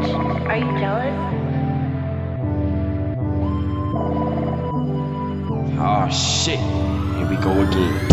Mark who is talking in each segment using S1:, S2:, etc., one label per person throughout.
S1: Bitch, are you jealous?
S2: Oh shit, here we go again.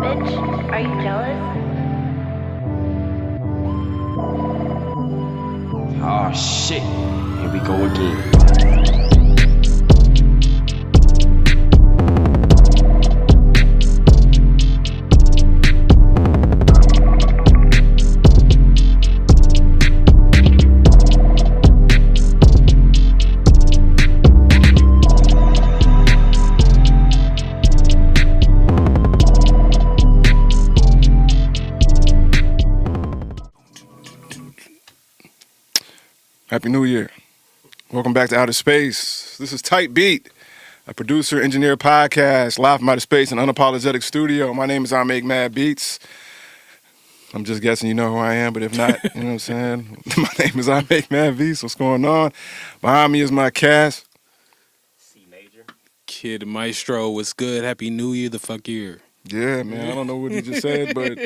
S1: Bitch, are you jealous?
S2: Oh shit, here we go again.
S3: Happy New Year. Welcome back to Outer Space. This is Tight Beat, a producer, engineer, podcast, live from outer space, an unapologetic studio. My name is I Make Mad Beats. I'm just guessing you know who I am, but if not, you know what I'm saying? My name is I Make Mad Beats. What's going on? Behind me is my cast.
S4: C major.
S5: Kid Maestro, what's good? Happy New Year, the fuck year.
S3: Yeah, man, I don't know what he just said, but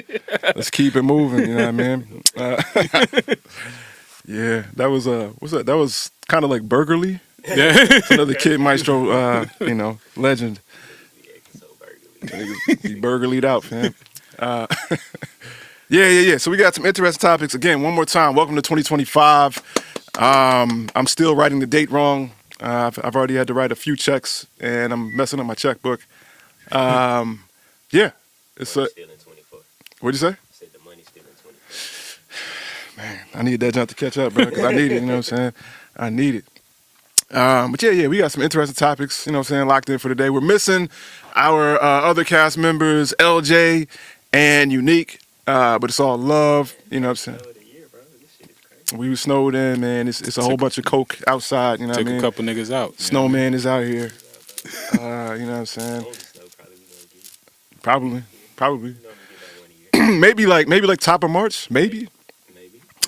S3: let's keep it moving, you know what I mean? Yeah, that was what's that? That was kind of like Burgerly.
S5: Yeah.
S3: It's another Kid Maestro, legend.
S4: Yeah, so burglary.
S3: He burgerlied out, fam. Yeah. So we got some interesting topics. Again, one more time, welcome to 2025. I'm still writing the date wrong. I've already had to write a few checks, and I'm messing up my checkbook. Yeah, it's
S4: Money's still in 24.
S3: What'd you say?
S4: Said the money's still in 24.
S3: Man, I need that jump to catch up, bro, because I need it, you know what I'm saying? I need it. But yeah, we got some interesting topics, you know what I'm saying, locked in for today. We're missing our other cast members, LJ and Unique, but it's all love, you know what I'm saying?
S4: Of the year, bro. This shit is crazy.
S3: We were snowed in, man. It's a whole bunch of coke outside, you know what I
S5: Took
S3: mean?
S5: a couple niggas out.
S3: Snowman is out here, you know what I'm saying?
S4: Only snow probably we gonna get.
S3: Probably.
S4: We normally get that 1 a year.
S3: maybe like top of March, maybe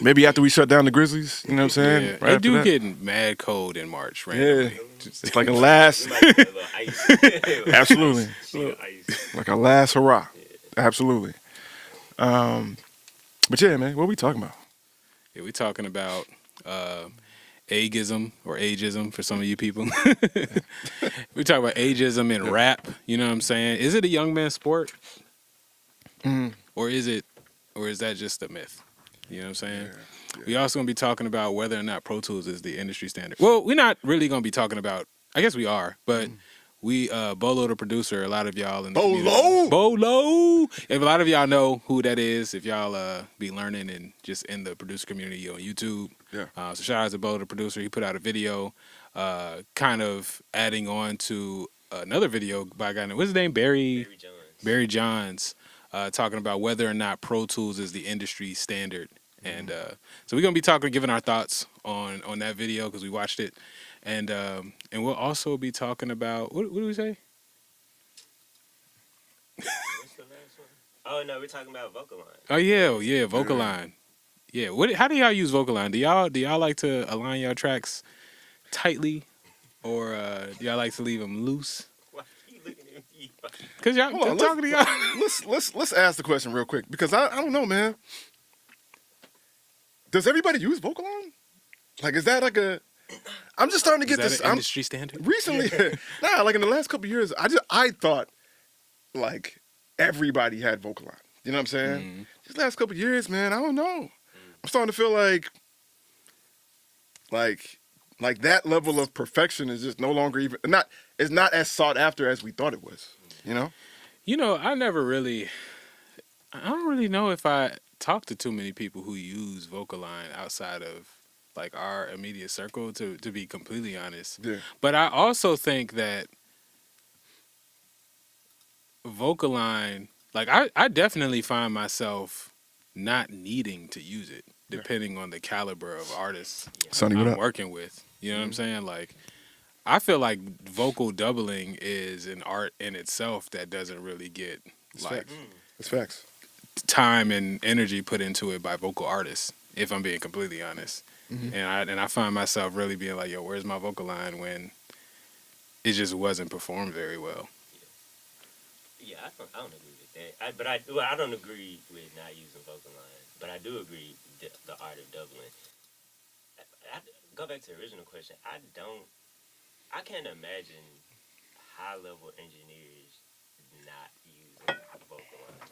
S4: Maybe.
S3: after we shut down the Grizzlies, you know what I'm saying?
S5: Yeah,
S3: Right
S5: they
S3: after
S5: do
S3: that.
S5: get mad cold in March,
S3: Yeah,
S5: randomly.
S3: it's like a last,
S4: We might get a little ice.
S3: absolutely,
S4: Sheet of ice.
S3: like a last hurrah, absolutely. But yeah, man, what are we talking about?
S5: Yeah, we talking about ageism or ageism for some of you people. We talk about ageism in rap. You know what I'm saying? Is it a young man's sport, or is that just a myth? You know what I'm saying? We also gonna be talking about whether or not Pro Tools is the industry standard. Well, we're not really gonna be talking about. I guess we are, but. We Bolo the producer, a lot of y'all in the community. Bolo! If a lot of y'all know who that is, if y'all be learning and just in the producer community on YouTube.
S3: Yeah.
S5: So shout out to Bolo the producer. He put out a video kind of adding on to another video by a guy named, what's his name? Barry Johns. Talking about whether or not Pro Tools is the industry standard. And so we're gonna be giving our thoughts on that video because we watched it. And we'll also be talking about what do we say?
S4: What's the last one? Oh no, we're talking about Vocalign.
S5: Oh yeah, Vocalign. Yeah, how do y'all use Vocalign? Do y'all like to align your tracks tightly, or do y'all like to leave them loose?
S4: Why are you looking at me?
S5: Cause y'all talking to y'all.
S3: Let's ask the question real quick because I don't know, man. Does everybody use Vocalign? Like, is that like a? I'm just starting to get this.
S5: An industry standard?
S3: Recently, like in the last couple of years, I thought like everybody had Vocalign. You know what I'm saying? These last couple of years, man, I don't know. I'm starting to feel like that level of perfection is just no longer even it's not as sought after as we thought it was. You know?
S5: You know, I don't really know if I talk to too many people who use Vocalign outside of like our immediate circle, to be completely honest.
S3: Yeah.
S5: But I also think that Vocalign, like I definitely find myself not needing to use it, depending on the caliber of artists
S3: Sonny, what
S5: I'm
S3: up?
S5: working with. You know what I'm saying? Like, I feel like vocal doubling is an art in itself that doesn't really get
S3: It's facts.
S5: time and energy put into it by vocal artists, if I'm being completely honest. And I find myself really being like, yo, where's my Vocalign when it just wasn't performed very well.
S4: Yeah, I don't agree with that. I don't agree with not using Vocalign, but I do agree the art of doubling. I go back to the original question. I can't imagine high level engineers not using Vocalign.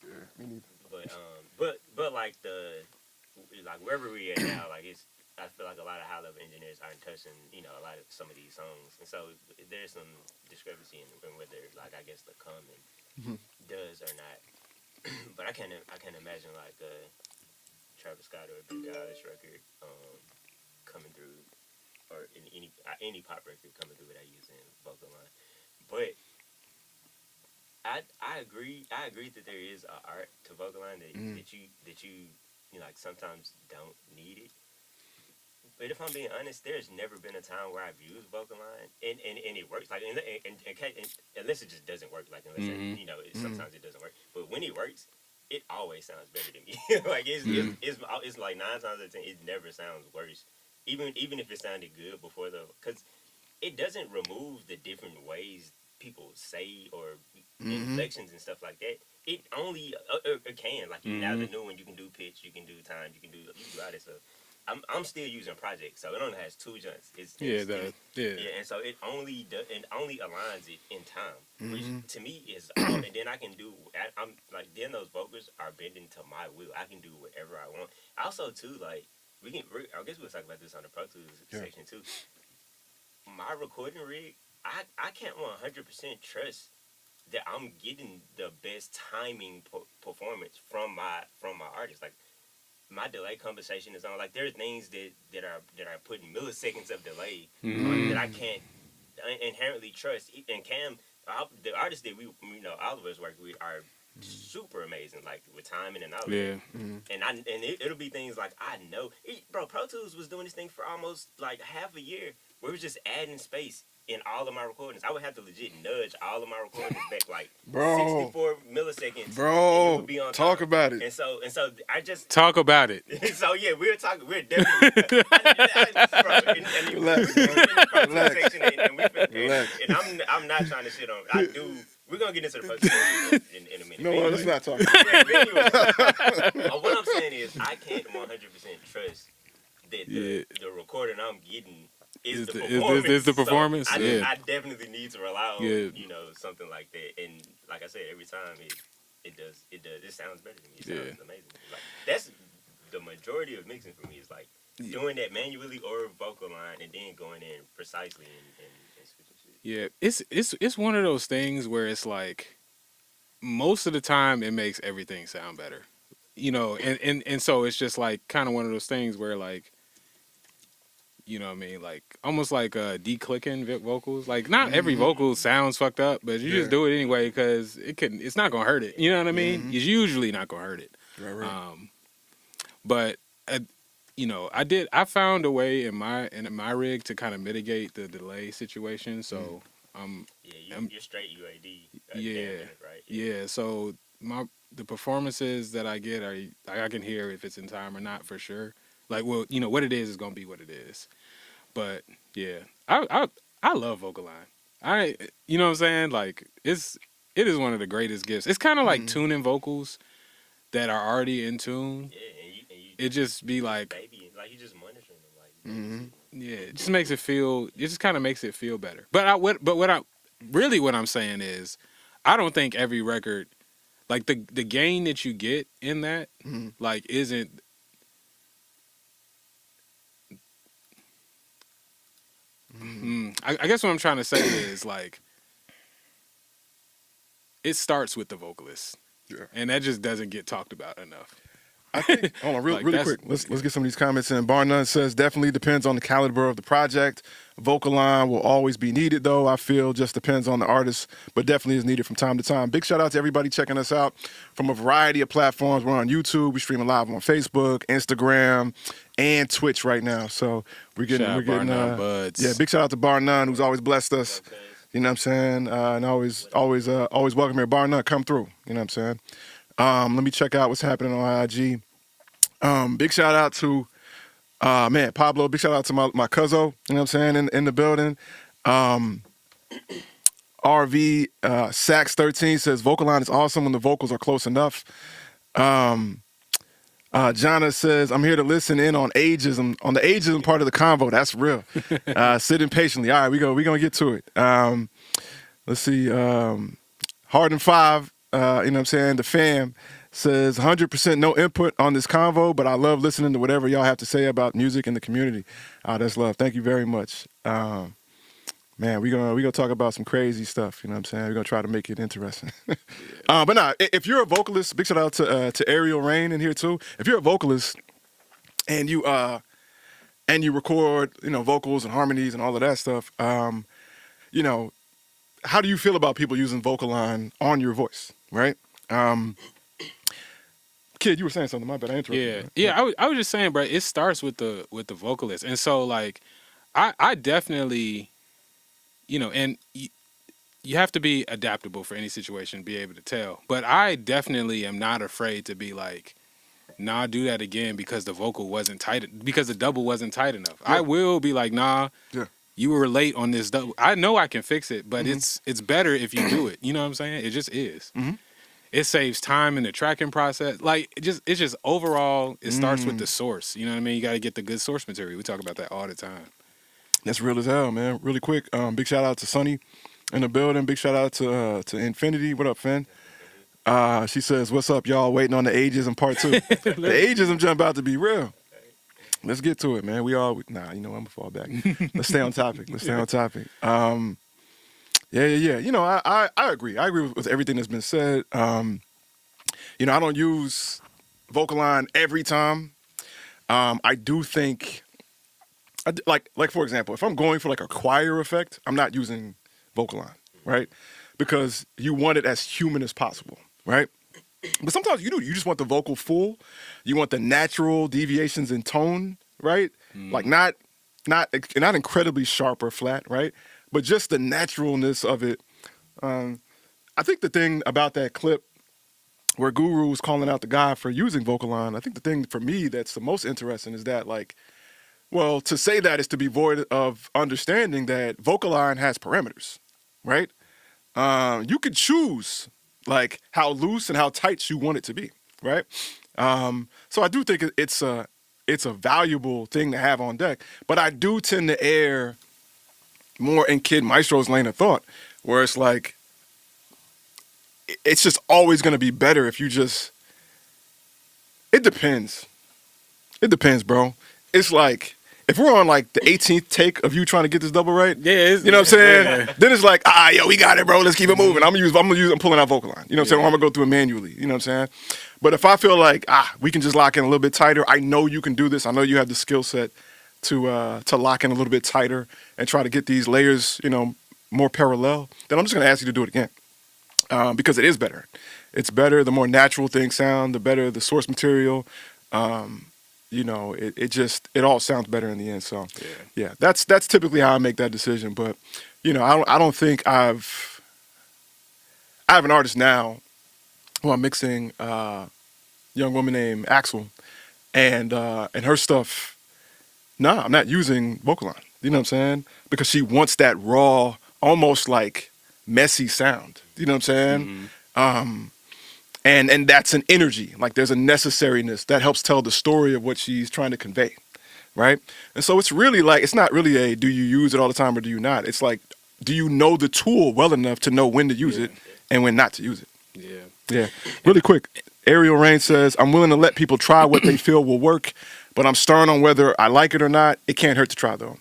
S3: Yeah, me neither.
S4: But like wherever we are now, I feel like a lot of high level engineers aren't touching a lot of some of these songs, and so there's some discrepancy in whether I guess the common does or not. But I can't imagine like a Travis Scott or a Billie Eilish record coming through, or in any pop record coming through without using Vocalign. But I agree that there is an art to Vocalign that you like sometimes don't need it. But if I'm being honest, there's never been a time where I've used Vocalign and it works. Like unless it just doesn't work. Like unless sometimes it doesn't work. But when it works, it always sounds better than me. Like it's like 9 times out of 10, it never sounds worse. Even if it sounded good before because it doesn't remove the different ways people say or inflections and stuff like that. It only it can now the new one you can do pitch, you can do time, you can do all this stuff. I'm still using Project, so it only has 2 joints. And so it only aligns it in time, which to me is and then I can do. I'm like then those vocals are bending to my will. I can do whatever I want. Also too I guess we'll talk about this on the Pro Tools section too. My recording rig, I can't 100% trust that I'm getting the best timing performance from my artist. Like my delay compensation is on. Like there's things that are putting milliseconds of delay that I can't inherently trust. And Cam, the artists that we all of us work with are super amazing, like with timing and all of that. And it'll be things like I know, bro. Pro Tools was doing this thing for almost like half a year, where it was just adding space in all of my recordings. I would have to legit nudge all of my recordings back like 64 milliseconds.
S3: Bro,
S4: would be on
S3: talk
S4: time.
S3: about it.
S4: And so I just
S5: Talk about it.
S4: So yeah, we're definitely
S3: Relax,
S4: and I'm not trying to shit on. We're gonna get into the first in a minute.
S3: No, let's not talk.
S4: What I'm saying is I can't 100% trust that
S5: Yeah.
S4: the recording I'm getting is the
S5: Is
S4: performance.
S5: the performance?
S4: So
S5: Yeah.
S4: I definitely need to rely on
S5: Yeah.
S4: something like that. And like I said, every time it does. It sounds better to me. It sounds amazing. Like that's the majority of mixing for me is like doing that manually or Vocalign and then going in precisely and switching shit.
S5: Yeah, it's one of those things where it's like most of the time it makes everything sound better. And so it's just like kind of one of those things where like you know what I mean, like almost like declicking vocals. Like not every vocal sounds fucked up, but you just do it anyway because it's not gonna hurt it. You know what I mean? It's usually not gonna hurt it.
S3: Right.
S5: But I found a way in my rig to kind of mitigate the delay situation. So
S4: You're straight UAD.
S5: Yeah,
S4: Right.
S5: yeah. So the performances that I get are I can hear if it's in time or not for sure. Like, well, what it is gonna be what it is. But yeah, I love Vocalign. You know what I'm saying? Like it is one of the greatest gifts. It's kind of like tuning vocals that are already in tune.
S4: Yeah, and you
S5: It just be like,
S4: baby, like you just monitoring them, like.
S5: yeah, it just makes it feel. It just kind of makes it feel better. What I'm saying is, I don't think every record, like the gain that you get in that, like isn't. I guess what I'm trying to say is like, it starts with the vocalist, and that just doesn't get talked about enough.
S3: I think, hold on,
S5: Like,
S3: really quick. Let's get some of these comments in. Bar None says, definitely depends on the caliber of the project. Vocalign will always be needed, though. I feel just depends on the artist, but definitely is needed from time to time. Big shout out to everybody checking us out from a variety of platforms. We're on YouTube. We stream live on Facebook, Instagram, and Twitch right now. So we're getting
S5: Bar None buds.
S3: Yeah, big shout out to Bar None, who's always blessed us. You know what I'm saying? And always welcome here. Bar None, come through. You know what I'm saying? Let me check out what's happening on IG. Big shout out to Pablo. Big shout out to my cuzzo, you know what I'm saying, in the building. RV Sax 13 says Vocalign is awesome when the vocals are close enough. Jonna says, I'm here to listen in on ageism, on the ageism part of the convo. That's real. Sitting patiently. All right, we're gonna get to it. Let's see. Hard and 5, you know what I'm saying, the fam says 100% no input on this convo, but I love listening to whatever y'all have to say about music and the community. That's love. Thank you very much. Man, we're gonna talk about some crazy stuff, you know what I'm saying? We're gonna try to make it interesting. But nah, if you're a vocalist, big shout out to Ariel Rain in here too. If you're a vocalist and you record, vocals and harmonies and all of that stuff, how do you feel about people using Vocalign on your voice, right? Kid, you were saying something. My bad, I interrupted.
S5: Yeah. I was just saying, bro. It starts with the vocalist, and so like, I definitely, and you have to be adaptable for any situation, be able to tell. But I definitely am not afraid to be like, nah, do that again because the vocal wasn't tight, because the double wasn't tight enough. Yeah. I will be like, nah. Yeah. You were late on this double. I know I can fix it, but it's better if you do it. You know what I'm saying? It just is. It saves time in the tracking process. Like it's just overall, it starts with the source. You know what I mean? You got to get the good source material. We talk about that all the time.
S3: That's real as hell, man. Really quick, big shout out to Sunny in the building. Big shout out to Infinity. What up, Finn? She says, "What's up, y'all? Waiting on the ageism part 2. The ageism jump about to be real. Let's get to it, man. I'm gonna fall back. Let's stay on topic. Yeah. I agree. I agree with everything that's been said. I don't use Vocalign every time. I do think, like for example, if I'm going for like a choir effect, I'm not using Vocalign, right? Because you want it as human as possible, right? But sometimes you do. You just want the vocal full. You want the natural deviations in tone, right? Like not incredibly sharp or flat, right? But just the naturalness of it. I think the thing about that clip where Guru was calling out the guy for using Vocalign, I think the thing for me that's the most interesting is that, like, well, to say that is to be void of understanding that Vocalign has parameters, right? You could choose, like, how loose and how tight you want it to be, right? So I do think it's it's a valuable thing to have on deck. But I do tend to err more in Kid Maestro's lane of thought, where it's like, it's just always going to be better if you just, it depends. It depends, bro. It's like, if we're on like the 18th take of you trying to get this double right,
S5: Yeah,
S3: you know what I'm saying?
S5: yeah.
S3: Then it's like, yo, we got it, bro. Let's keep it moving. I'm pulling out Vocalign. You know what I'm saying? Or I'm gonna go through it manually. You know what I'm saying? But if I feel like, we can just lock in a little bit tighter, I know you can do this. I know you have the skill set to lock in a little bit tighter and try to get these layers, more parallel, then I'm just gonna ask you to do it again. Because it is better. It's better, the more natural things sound, the better the source material. It all sounds better in the end. So yeah, that's typically how I make that decision. But I don't think I have an artist now who I'm mixing, a young woman named Axel, and her stuff. Nah, I'm not using Vocalign. You know what I'm saying? Because she wants that raw, almost like messy sound. You know what I'm saying? And that's an energy. Like there's a necessariness that helps tell the story of what she's trying to convey, right? And so it's really like, it's not really a do you use it all the time or do you not? It's like, do you know the tool well enough to know when to use it and when not to use it? Yeah. Really quick, Ariel Rain says, I'm willing to let people try what they feel will work, but I'm stern on whether I like it or not. It can't hurt to try though.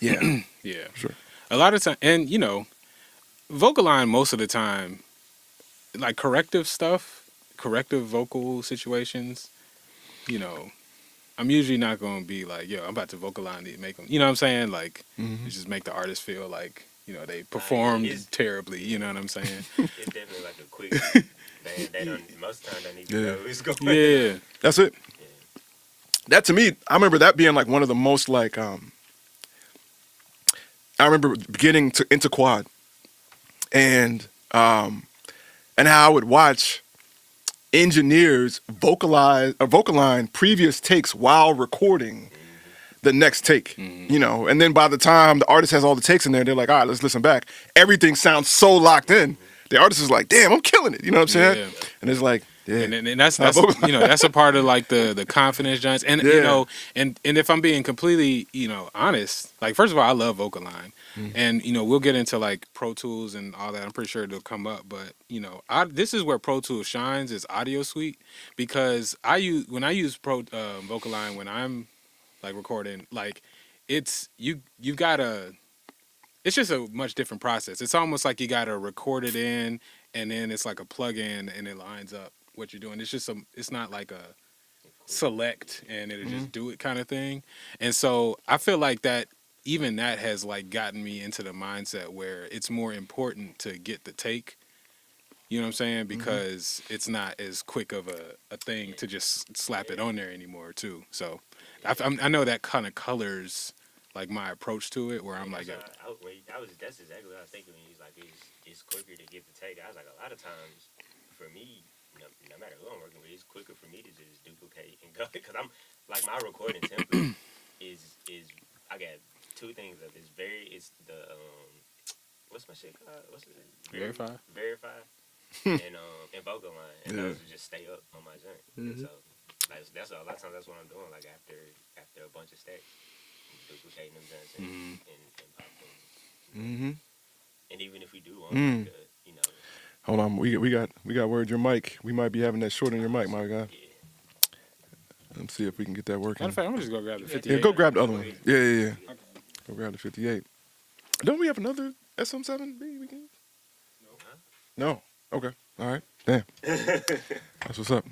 S3: Yeah.
S5: Yeah.
S3: Sure.
S5: A lot of time, and Vocalign most of the time, like corrective vocal situations, I'm usually not going to be like, yo, I'm about to Vocalign these, make them, you know what I'm saying? Like, just make the artist feel like, they performed terribly, you know what I'm saying?
S4: It's definitely like a quick. They don't. Most of the time, they need to know who's going.
S5: Yeah.
S3: That's it.
S4: Yeah.
S3: That to me, I remember that being like one of the most like, I remember getting into quad and how I would watch engineers Vocalign previous takes while recording the next take, and then by the time the artist has all the takes in there, they're like, all right, let's listen back. Everything sounds so locked in. The artist is like, damn, I'm killing it. You know what I'm saying?
S5: Yeah.
S3: And it's like, yeah.
S5: And that's that's a part of like the confidence giants. And and if I'm being completely, honest, like first of all, I love Vocalign. And we'll get into like Pro Tools and all that. I'm pretty sure it'll come up, but this is where Pro Tools shines, is Audio Suite, because when I use Vocalign when I'm like recording, like you've gotta, it's just a much different process. It's almost like you gotta record it in, and then it's like a plug-in and it lines up what you're doing. It's not like a select and it'll just do it kind of thing. And so I feel like that even that has like gotten me into the mindset where it's more important to get the take. You know what I'm saying? Because it's not as quick of a thing to just slap it on there anymore too. So I know that kind of colors like my approach to it, where I'm like,
S4: that's exactly what I was thinking when he's like, it's quicker to get the take. I was like, a lot of times for me, no matter who I'm working with, it's quicker for me to just duplicate and go, because I'm like, my recording template is I got two things of it. It's the what's my shit called? What's it? Verify and Vocalign, and those will just stay up on my joint. So that's a lot of times that's what I'm doing. Like after a bunch of stacks, duplicating them joints and popping them. And even if we do want like
S3: hold on, we got word your mic. We might be having that short on your mic, my guy. Let's see if we can get that working.
S5: matter of fact, I'm gonna just go grab the 58.
S3: Yeah, go grab the other one. Yeah. Go grab the 58. Don't we have another SM7B we can use? No. Okay. All right. Damn. That's what's up.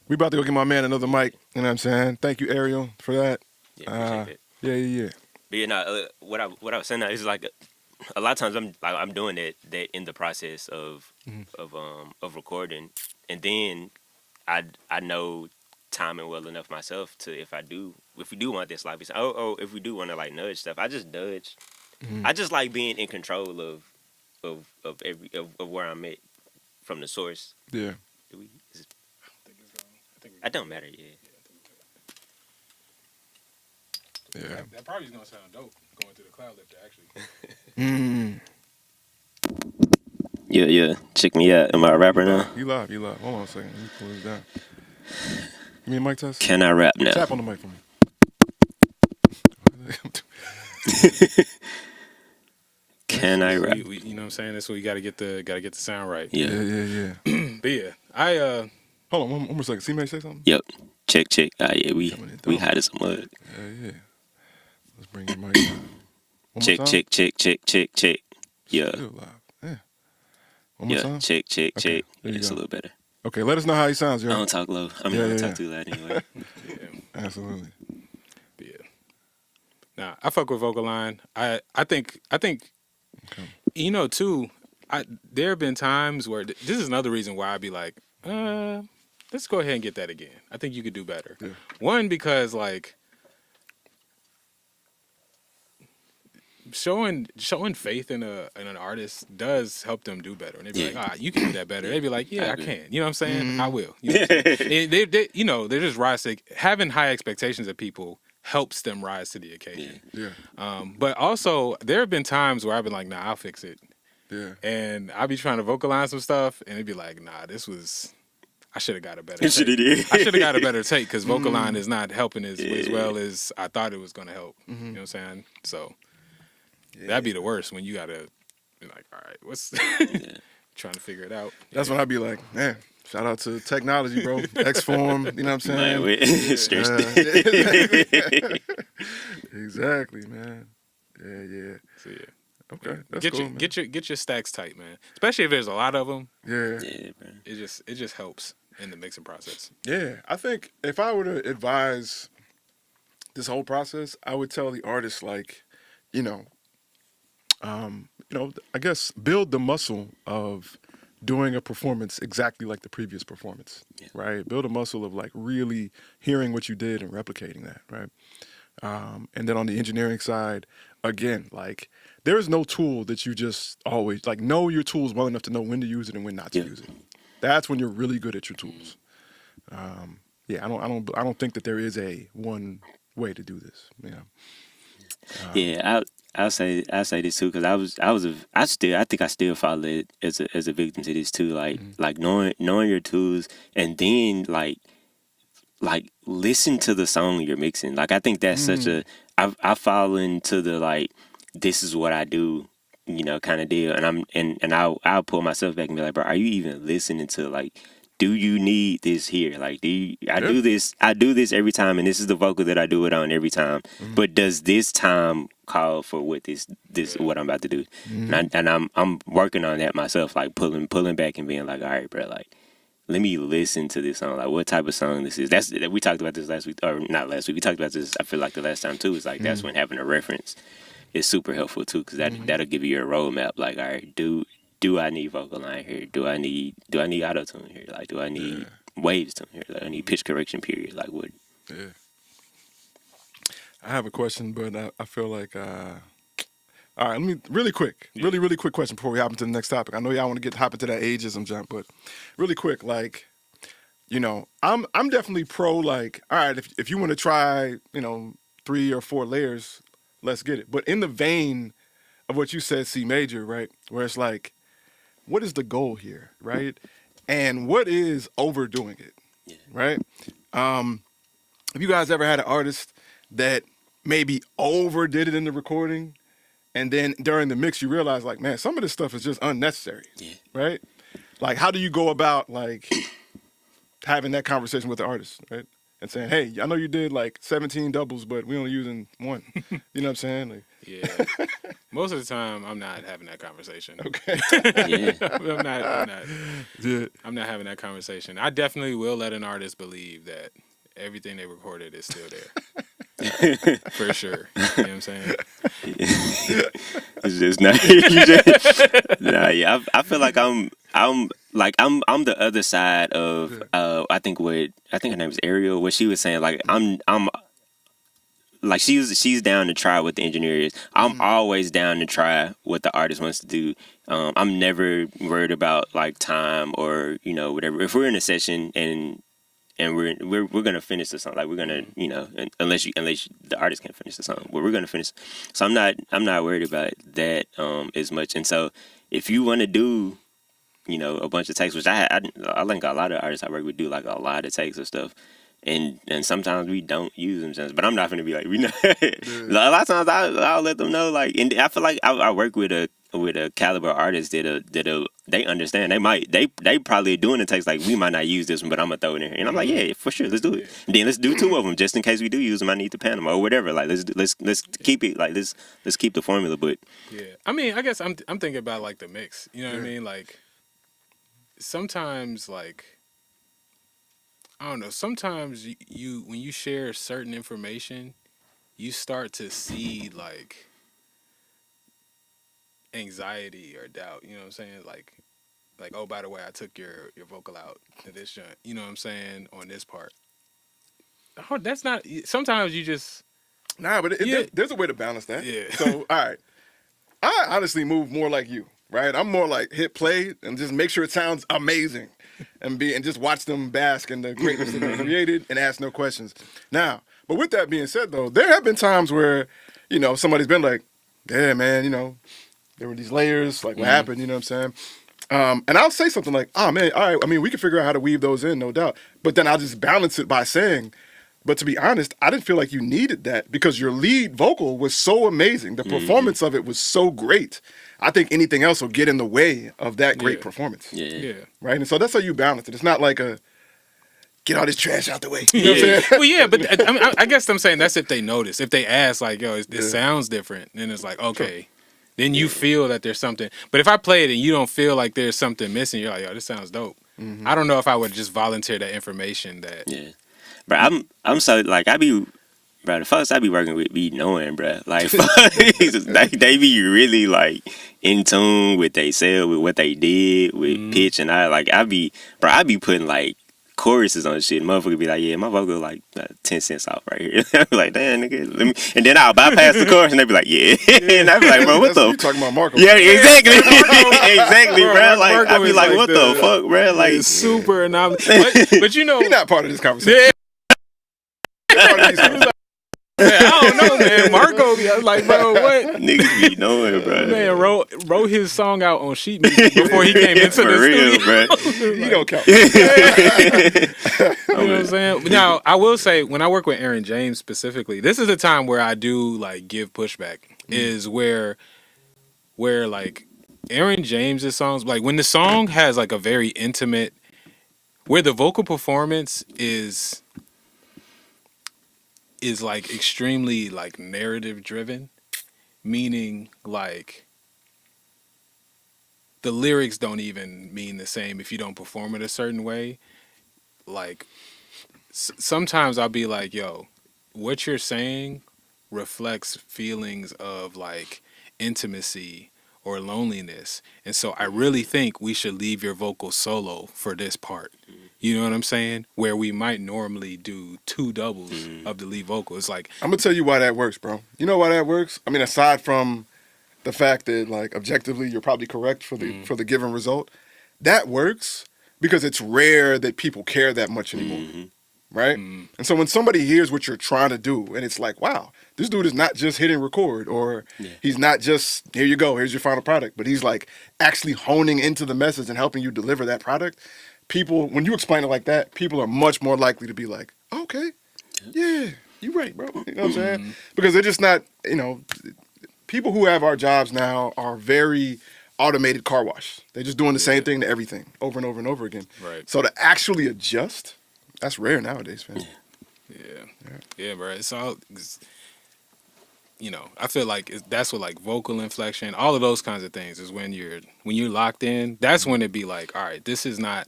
S3: We about to go get my man another mic. You know what I'm saying? Thank you, Ariel, for that.
S4: Yeah, appreciate
S3: Yeah.
S4: But what I was saying now is like a lot of times I'm doing that in the process of recording, and then I know timing well enough myself to if we do want this live, if we do want to like nudge stuff, I just nudge. I just like being in control of where I'm at from the source.
S3: Yeah.
S4: It don't matter.
S3: Yeah.
S5: That probably is gonna sound dope going through the cloud lifter, actually.
S4: Yeah. Check me out. Am I a rapper now?
S3: You live. Hold on a second. Let me pull this down. Give me a mic test.
S4: Can I rap now?
S3: Tap on the mic for me.
S4: Can I rap?
S5: You know what I'm saying? That's what you gotta get the sound right.
S4: Yeah.
S3: Yeah.
S5: But yeah, I
S3: Hold on, one more second. See, may say something?
S4: Yep. Check. Yeah, we hot as a mud.
S3: Yeah. Let's bring your mic down. One
S4: Check.
S3: more time.
S4: Check. Yeah.
S3: Still live. Yeah. One more time.
S4: Check.
S3: Okay, there you
S4: It's
S3: go.
S4: a little better.
S3: Okay, let us know how he sounds,
S4: I
S3: yo.
S4: don't talk low. I mean, I don't talk too loud anyway.
S3: Absolutely.
S5: yeah. Nah, I fuck with Vocalign. I think you know too. There have been times where this is another reason why I'd be like, let's go ahead and get that again. I think you could do better.
S3: Yeah.
S5: One, because like showing faith in an artist does help them do better. And they'd be like, you can do that better. They'd be like, yeah, I can. You know what I'm saying? I will. You know what I'm saying? And they you know, they're just rise to having high expectations of people helps them rise to the occasion.
S3: Yeah.
S5: But also there have been times where I've been like, nah, I'll fix it.
S3: Yeah.
S5: And I'll be trying to vocalize some stuff and it'd be like, nah, I should have got a better take. I should have got a better take because Vocalign is not helping as well as I thought it was going to help. You know what I'm saying? So that'd be the worst when you got to be like, all right, what's trying to figure it out.
S3: That's when I'd be like, man, shout out to technology, bro. X-Form, you know what I'm saying? Exactly, man. Yeah.
S5: So, yeah.
S3: Okay, that's cool, man.
S5: Get your stacks tight, man. Especially if there's a lot of them.
S3: Yeah,
S4: man.
S5: It just helps in the mixing process.
S3: Yeah, I think if I were to advise this whole process, I would tell the artist like, I guess build the muscle of doing a performance exactly like the previous performance, right? Build a muscle of like really hearing what you did and replicating that, right? And then on the engineering side, again, like there is no tool that you just always like know your tools well enough to know when to use it and when not to use it. That's when you're really good at your tools. I don't think that there is a one way to do this.
S4: I'll say this too because I think I still fall as a victim to this too. Like knowing your tools and then like listen to the song you're mixing. Like I think that's such a I fall into the like this is what I do, kind of deal. And I'll pull myself back and be like, bro, are you even listening to like, do you need this here? Like, I do this every time, and this is the vocal that I do it on every time. But does this time call for what what I'm about to do? And I'm working on that myself, like pulling back and being like, all right, bro, like let me listen to this song. Like, what type of song this is? We talked about this last week, or not last week. We talked about this. I feel like the last time too. It's like that's when having a reference is super helpful too, because that'll give you a roadmap. Like, all right, do I need Vocalign here? Do I need auto tune here? Like, do I need waves tune here? Like, I need pitch correction period. Like, what?
S3: Yeah. I have a question, but I feel like. All right, let me really quick question before we hop into the next topic. I know y'all want to hop into that ageism jump, but really quick, like, I'm definitely pro. Like, all right, if you want to try, 3 or 4 layers, let's get it. But in the vein of what you said, C major, right, where it's like, what is the goal here, right, and what is overdoing it, right? Have you guys ever had an artist that maybe overdid it in the recording? And then during the mix, you realize, like, man, some of this stuff is just unnecessary, right? Like, how do you go about, like, having that conversation with the artist, right? And saying, hey, I know you did, like, 17 doubles, but we only using 1. You know what I'm saying? Like,
S5: yeah. Most of the time, I'm not having that conversation.
S3: Okay.
S5: I'm not having that conversation. I definitely will let an artist believe that everything they recorded is still there. For sure. You know what I'm saying?
S4: It's just not. I feel like I'm the other side of I think her name is Ariel. What she was saying, like I'm like she's down to try what the engineer is. I'm always down to try what the artist wants to do. I'm never worried about like time or whatever. If we're in a session and we're gonna finish the song, like we're gonna unless the artist can't finish the song, we're gonna finish. So I'm not worried about that as much. And so if you want to do a bunch of takes, which I think a lot of artists I work with do like a lot of takes of stuff, and sometimes we don't use them. But I'm not gonna be like we know. A lot of times I'll let them know. Like, and I feel like I work with a caliber artist that they understand. They probably doing the text like we might not use this one, but I'm gonna throw it in here. And I'm like, yeah, for sure, let's do it. And then let's do 2 of them just in case we do use them. I need to pan them or whatever. Like let's keep it like let's keep the formula. But
S5: Yeah, I mean, I guess I'm thinking about like the mix. You know what I mean? Like sometimes, like I don't know. Sometimes you when you share certain information, you start to see like anxiety or doubt. You know what I'm saying? Like oh, by the way, I took your vocal out to this joint. You know what I'm saying on this part. Oh, that's not. Sometimes you just
S3: Nah, but there's a way to balance that.
S5: Yeah.
S3: So, all right. I honestly move more like you, right? I'm more like hit play and just make sure it sounds amazing and just watch them bask in the greatness that they created and ask no questions. Now, but with that being said, though, there have been times where, somebody's been like, yeah, man, there were these layers, like what happened, you know what I'm saying? And I'll say something like, oh, man, all right, I mean, we can figure out how to weave those in, no doubt. But then I'll just balance it by saying, but to be honest, I didn't feel like you needed that because your lead vocal was so amazing. The performance of it was so great. I think anything else will get in the way of that great performance.
S5: yeah.
S3: Right? And so that's how you balance it. It's not like get all this trash out the way. You know what I'm saying?
S5: Well, yeah, but I guess I'm saying that's if they notice. If they ask, like, yo, it sounds different, then it's like, okay. Sure. Then you feel that there's something. But if I play it and you don't feel like there's something missing, you're like, yo, this sounds dope. I don't know if I would just volunteer that information that.
S4: yeah, but I'm so like bro, the folks I be working with be knowing, bro. Like, they be really like in tune with they self, with what they did, with pitch, and I be putting like choruses on shit. Motherfucker be like, yeah, my vocal like 10 cents off right here. I be like, damn, nigga, let me. And then I'll bypass the chorus, and they be like, yeah. And I be like, bro, what the?
S3: You talking about Marco?
S4: Yeah, exactly, exactly, bro. Like, I be like, what the fuck, bro? Like,
S5: super anomalous. But you know,
S3: he's not part of this conversation.
S5: Yeah. I don't know, man. Marco, like, bro, what?
S4: Niggas be knowing, bro.
S5: Man, wrote his song out on sheet music before he came into the
S4: real,
S5: studio.
S3: He don't count.
S5: You know what I'm saying? Now, I will say, when I work with Aaron James specifically, this is the time where I do like give pushback. Is where like Aaron James's songs, like when the song has like a very intimate, where the vocal performance is like extremely like narrative driven, meaning like the lyrics don't even mean the same if you don't perform it a certain way. Like sometimes I'll be like, yo, what you're saying reflects feelings of like intimacy or loneliness, and so I really think we should leave your vocal solo for this part. You know what I'm saying? Where we might normally do 2 doubles of the lead vocal. It's like,
S3: I'm gonna tell you why that works, bro. You know why that works? I mean, aside from the fact that like objectively you're probably correct for the given result, that works because it's rare that people care that much anymore. Right? And so when somebody hears what you're trying to do and it's like, wow, this dude is not just hitting record, or he's not just, here you go, here's your final product, but he's like actually honing into the message and helping you deliver that product. People, when you explain it like that, people are much more likely to be like, okay, yeah, you're right, bro. You know what I'm saying? Because they're just not, people who have our jobs now are very automated car wash. They're just doing the same thing to everything over and over and over again.
S5: Right.
S3: So to actually adjust, that's rare nowadays, man.
S5: Yeah, bro. It's all, I feel like that's what like vocal inflection, all of those kinds of things is when you're locked in. That's when it be like, all right, this is not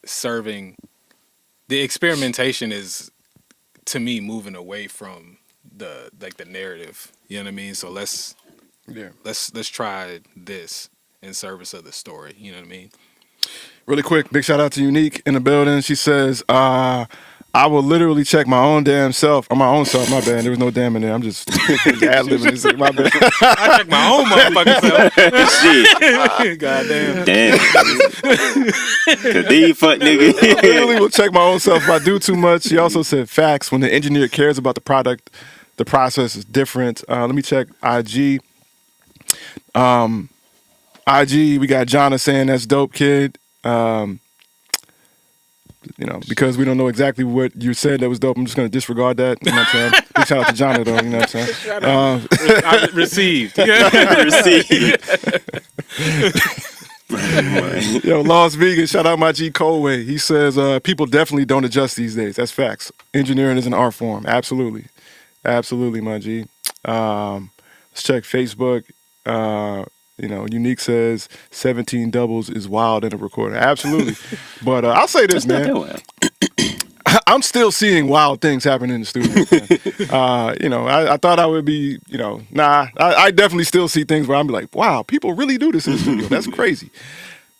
S5: serving. The experimentation is, to me, moving away from the narrative. You know what I mean? So let's try this in service of the story. You know what I mean?
S3: Really quick, big shout out to Unique in the building. She says, I will literally check my own damn self. Or my own self, my bad. There was no damn in there. I'm just ad-libbing this. My bad.
S5: I check my own motherfucking self.
S4: Shit.
S5: Goddamn.
S4: Damn. Cause these fuck nigga.
S3: I literally will check my own self if I do too much. She also said facts. When the engineer cares about the product, the process is different. Let me check IG. IG, we got Jonna saying that's dope, kid. because we don't know exactly what you said that was dope, I'm just going to disregard that. You know what I'm saying? Big shout out to Johnny, though. You know what I'm saying?
S5: Received.
S3: Yo, Las Vegas, shout out my G Colway. He says, people definitely don't adjust these days. That's facts. Engineering is an art form. Absolutely. Absolutely, my G. Let's check Facebook. Unique says 17 doubles is wild in a recording. Absolutely. But I'll say this, man. I'm still seeing wild things happen in the studio. I thought I would be, I definitely still see things where I'm like, wow, people really do this in the studio. That's crazy.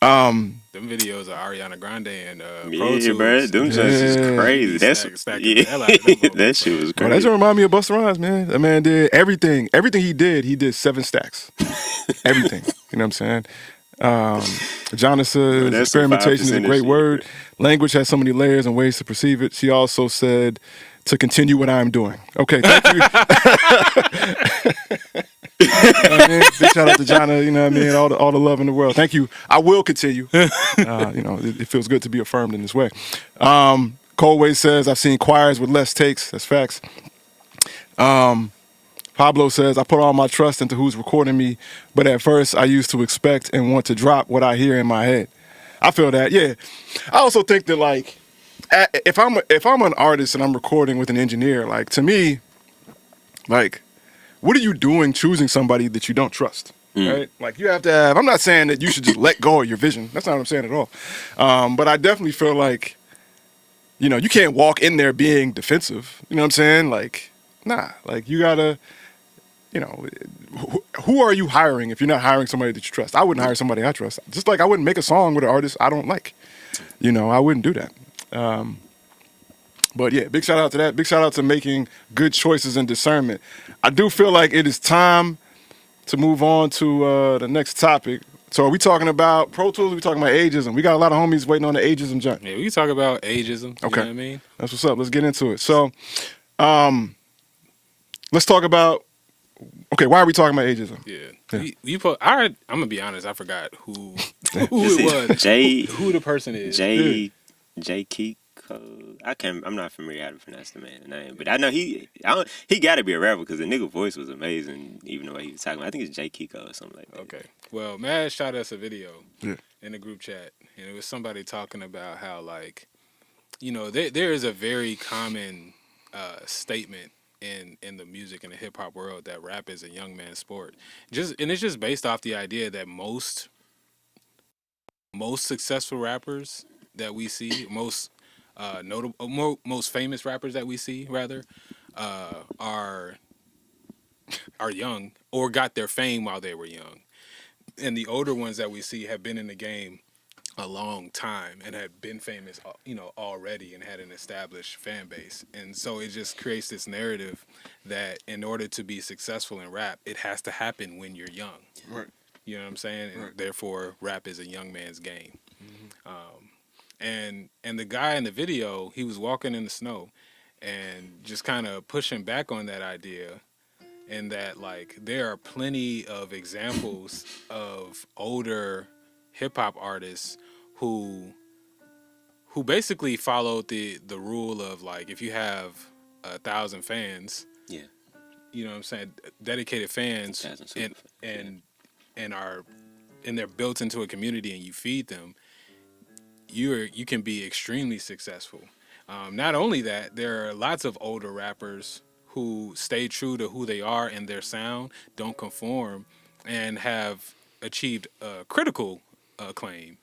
S5: Them videos of Ariana Grande and Pro Tools.
S6: Bro, them just is crazy. That shit was crazy.
S3: That just remind me of Busta Rhymes, man. That man did everything. Everything he did 7 stacks. Everything. You know what I'm saying? Jonna says, experimentation is a great word. Language has so many layers and ways to perceive it. She also said, to continue what I'm doing. Okay, thank you. Big shout out to Jonna, you know what I mean? All the love in the world. Thank you. I will continue. It feels good to be affirmed in this way. Colway says, I've seen choirs with less takes. That's facts. Pablo says, I put all my trust into who's recording me, but at first I used to expect and want to drop what I hear in my head. I feel that, yeah. I also think that, like, if I'm an artist and I'm recording with an engineer, like, to me, like, what are you doing choosing somebody that you don't trust, right? Like, you have to have, I'm not saying that you should just let go of your vision. That's not what I'm saying at all. But I definitely feel like, you can't walk in there being defensive. You know what I'm saying? Like, nah, like, you gotta, who are you hiring if you're not hiring somebody that you trust? I wouldn't hire somebody I trust. Just like I wouldn't make a song with an artist I don't like. I wouldn't do that. But yeah, big shout out to that. Big shout out to making good choices and discernment. I do feel like it is time to move on to the next topic. So are we talking about Pro Tools? Or are we talking about ageism? We got a lot of homies waiting on the ageism jump.
S5: Yeah, we can talk about ageism.
S3: Okay.
S5: You know what I mean?
S3: That's what's up. Let's get into it. So let's talk about, why are we talking about ageism?
S5: Yeah. I'm gonna be honest, I forgot who it was. Who the person is.
S6: J Kiko. I'm not familiar how to pronounce the man's name, but I know he got to be a rapper because the nigga voice was amazing, even the way he was talking. I think it's J Kiko or something like that.
S5: Okay. Well, Maz shot us a video in the group chat, and it was somebody talking about how, like, there is a very common statement in the music and the hip hop world that rap is a young man's sport. And it's just based off the idea that most successful rappers that we see, most famous rappers that we see rather, are young or got their fame while they were young, and the older ones that we see have been in the game a long time and had been famous, already, and had an established fan base. And so it just creates this narrative that in order to be successful in rap, it has to happen when you're young.
S3: Right.
S5: You know what I'm saying? Right. And therefore, rap is a young man's game. And the guy in the video, he was walking in the snow and just kind of pushing back on that idea, and that, like, there are plenty of examples of older hip-hop artists who basically followed the rule of, like, if you have 1,000 fans, you know what I'm saying, dedicated fans, and they're built into a community and you feed them, you can be extremely successful. Not only that, there are lots of older rappers who stay true to who they are and their sound, don't conform, and have achieved critical acclaim.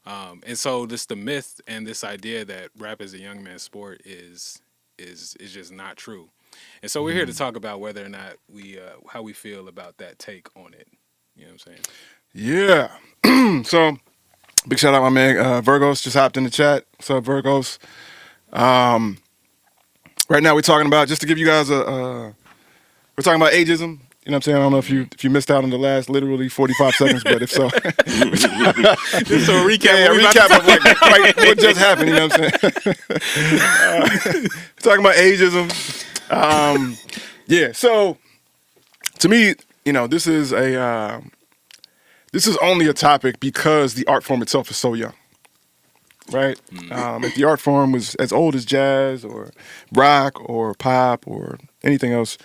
S5: And so this the myth and this idea that rap is a young man's sport is just not true. And so we're here to talk about whether or not how we feel about that take on it. You know what I'm saying?
S3: Yeah. So big shout out my man Virgos just hopped in the chat. What's up, Virgos? Right now we're talking about, just to give you guys we're talking about ageism. You know what I'm saying? I don't know if you missed out on the last literally 45 seconds, but if so.
S5: Just a recap.
S3: Yeah, recap of like what just happened, you know what I'm saying? Talking about ageism. So to me, this is only a topic because the art form itself is so young. right? If the art form was as old as jazz or rock or pop or anything else,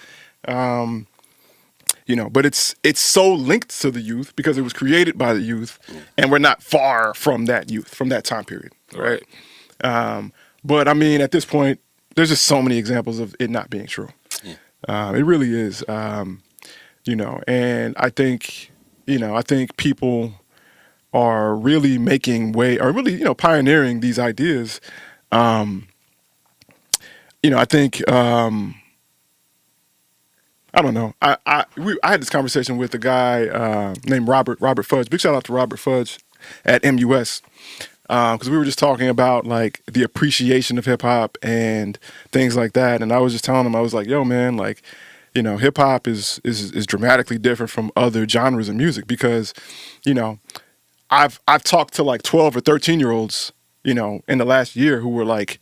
S3: but it's so linked to the youth because it was created by the youth, and we're not far from that youth, from that time period, right? But I mean, at this point, there's just so many examples of it not being true. It really is, and I think, people are really making way, or really, pioneering these ideas. I think, I don't know. I had this conversation with a guy named Robert Fudge. Big shout out to Robert Fudge at MUS. Because we were just talking about like the appreciation of hip hop and things like that, and I was just telling him, I was like, "Yo, man, like, hip hop is dramatically different from other genres of music because, I've talked to like 12 or 13-year-olds, in the last year who were like,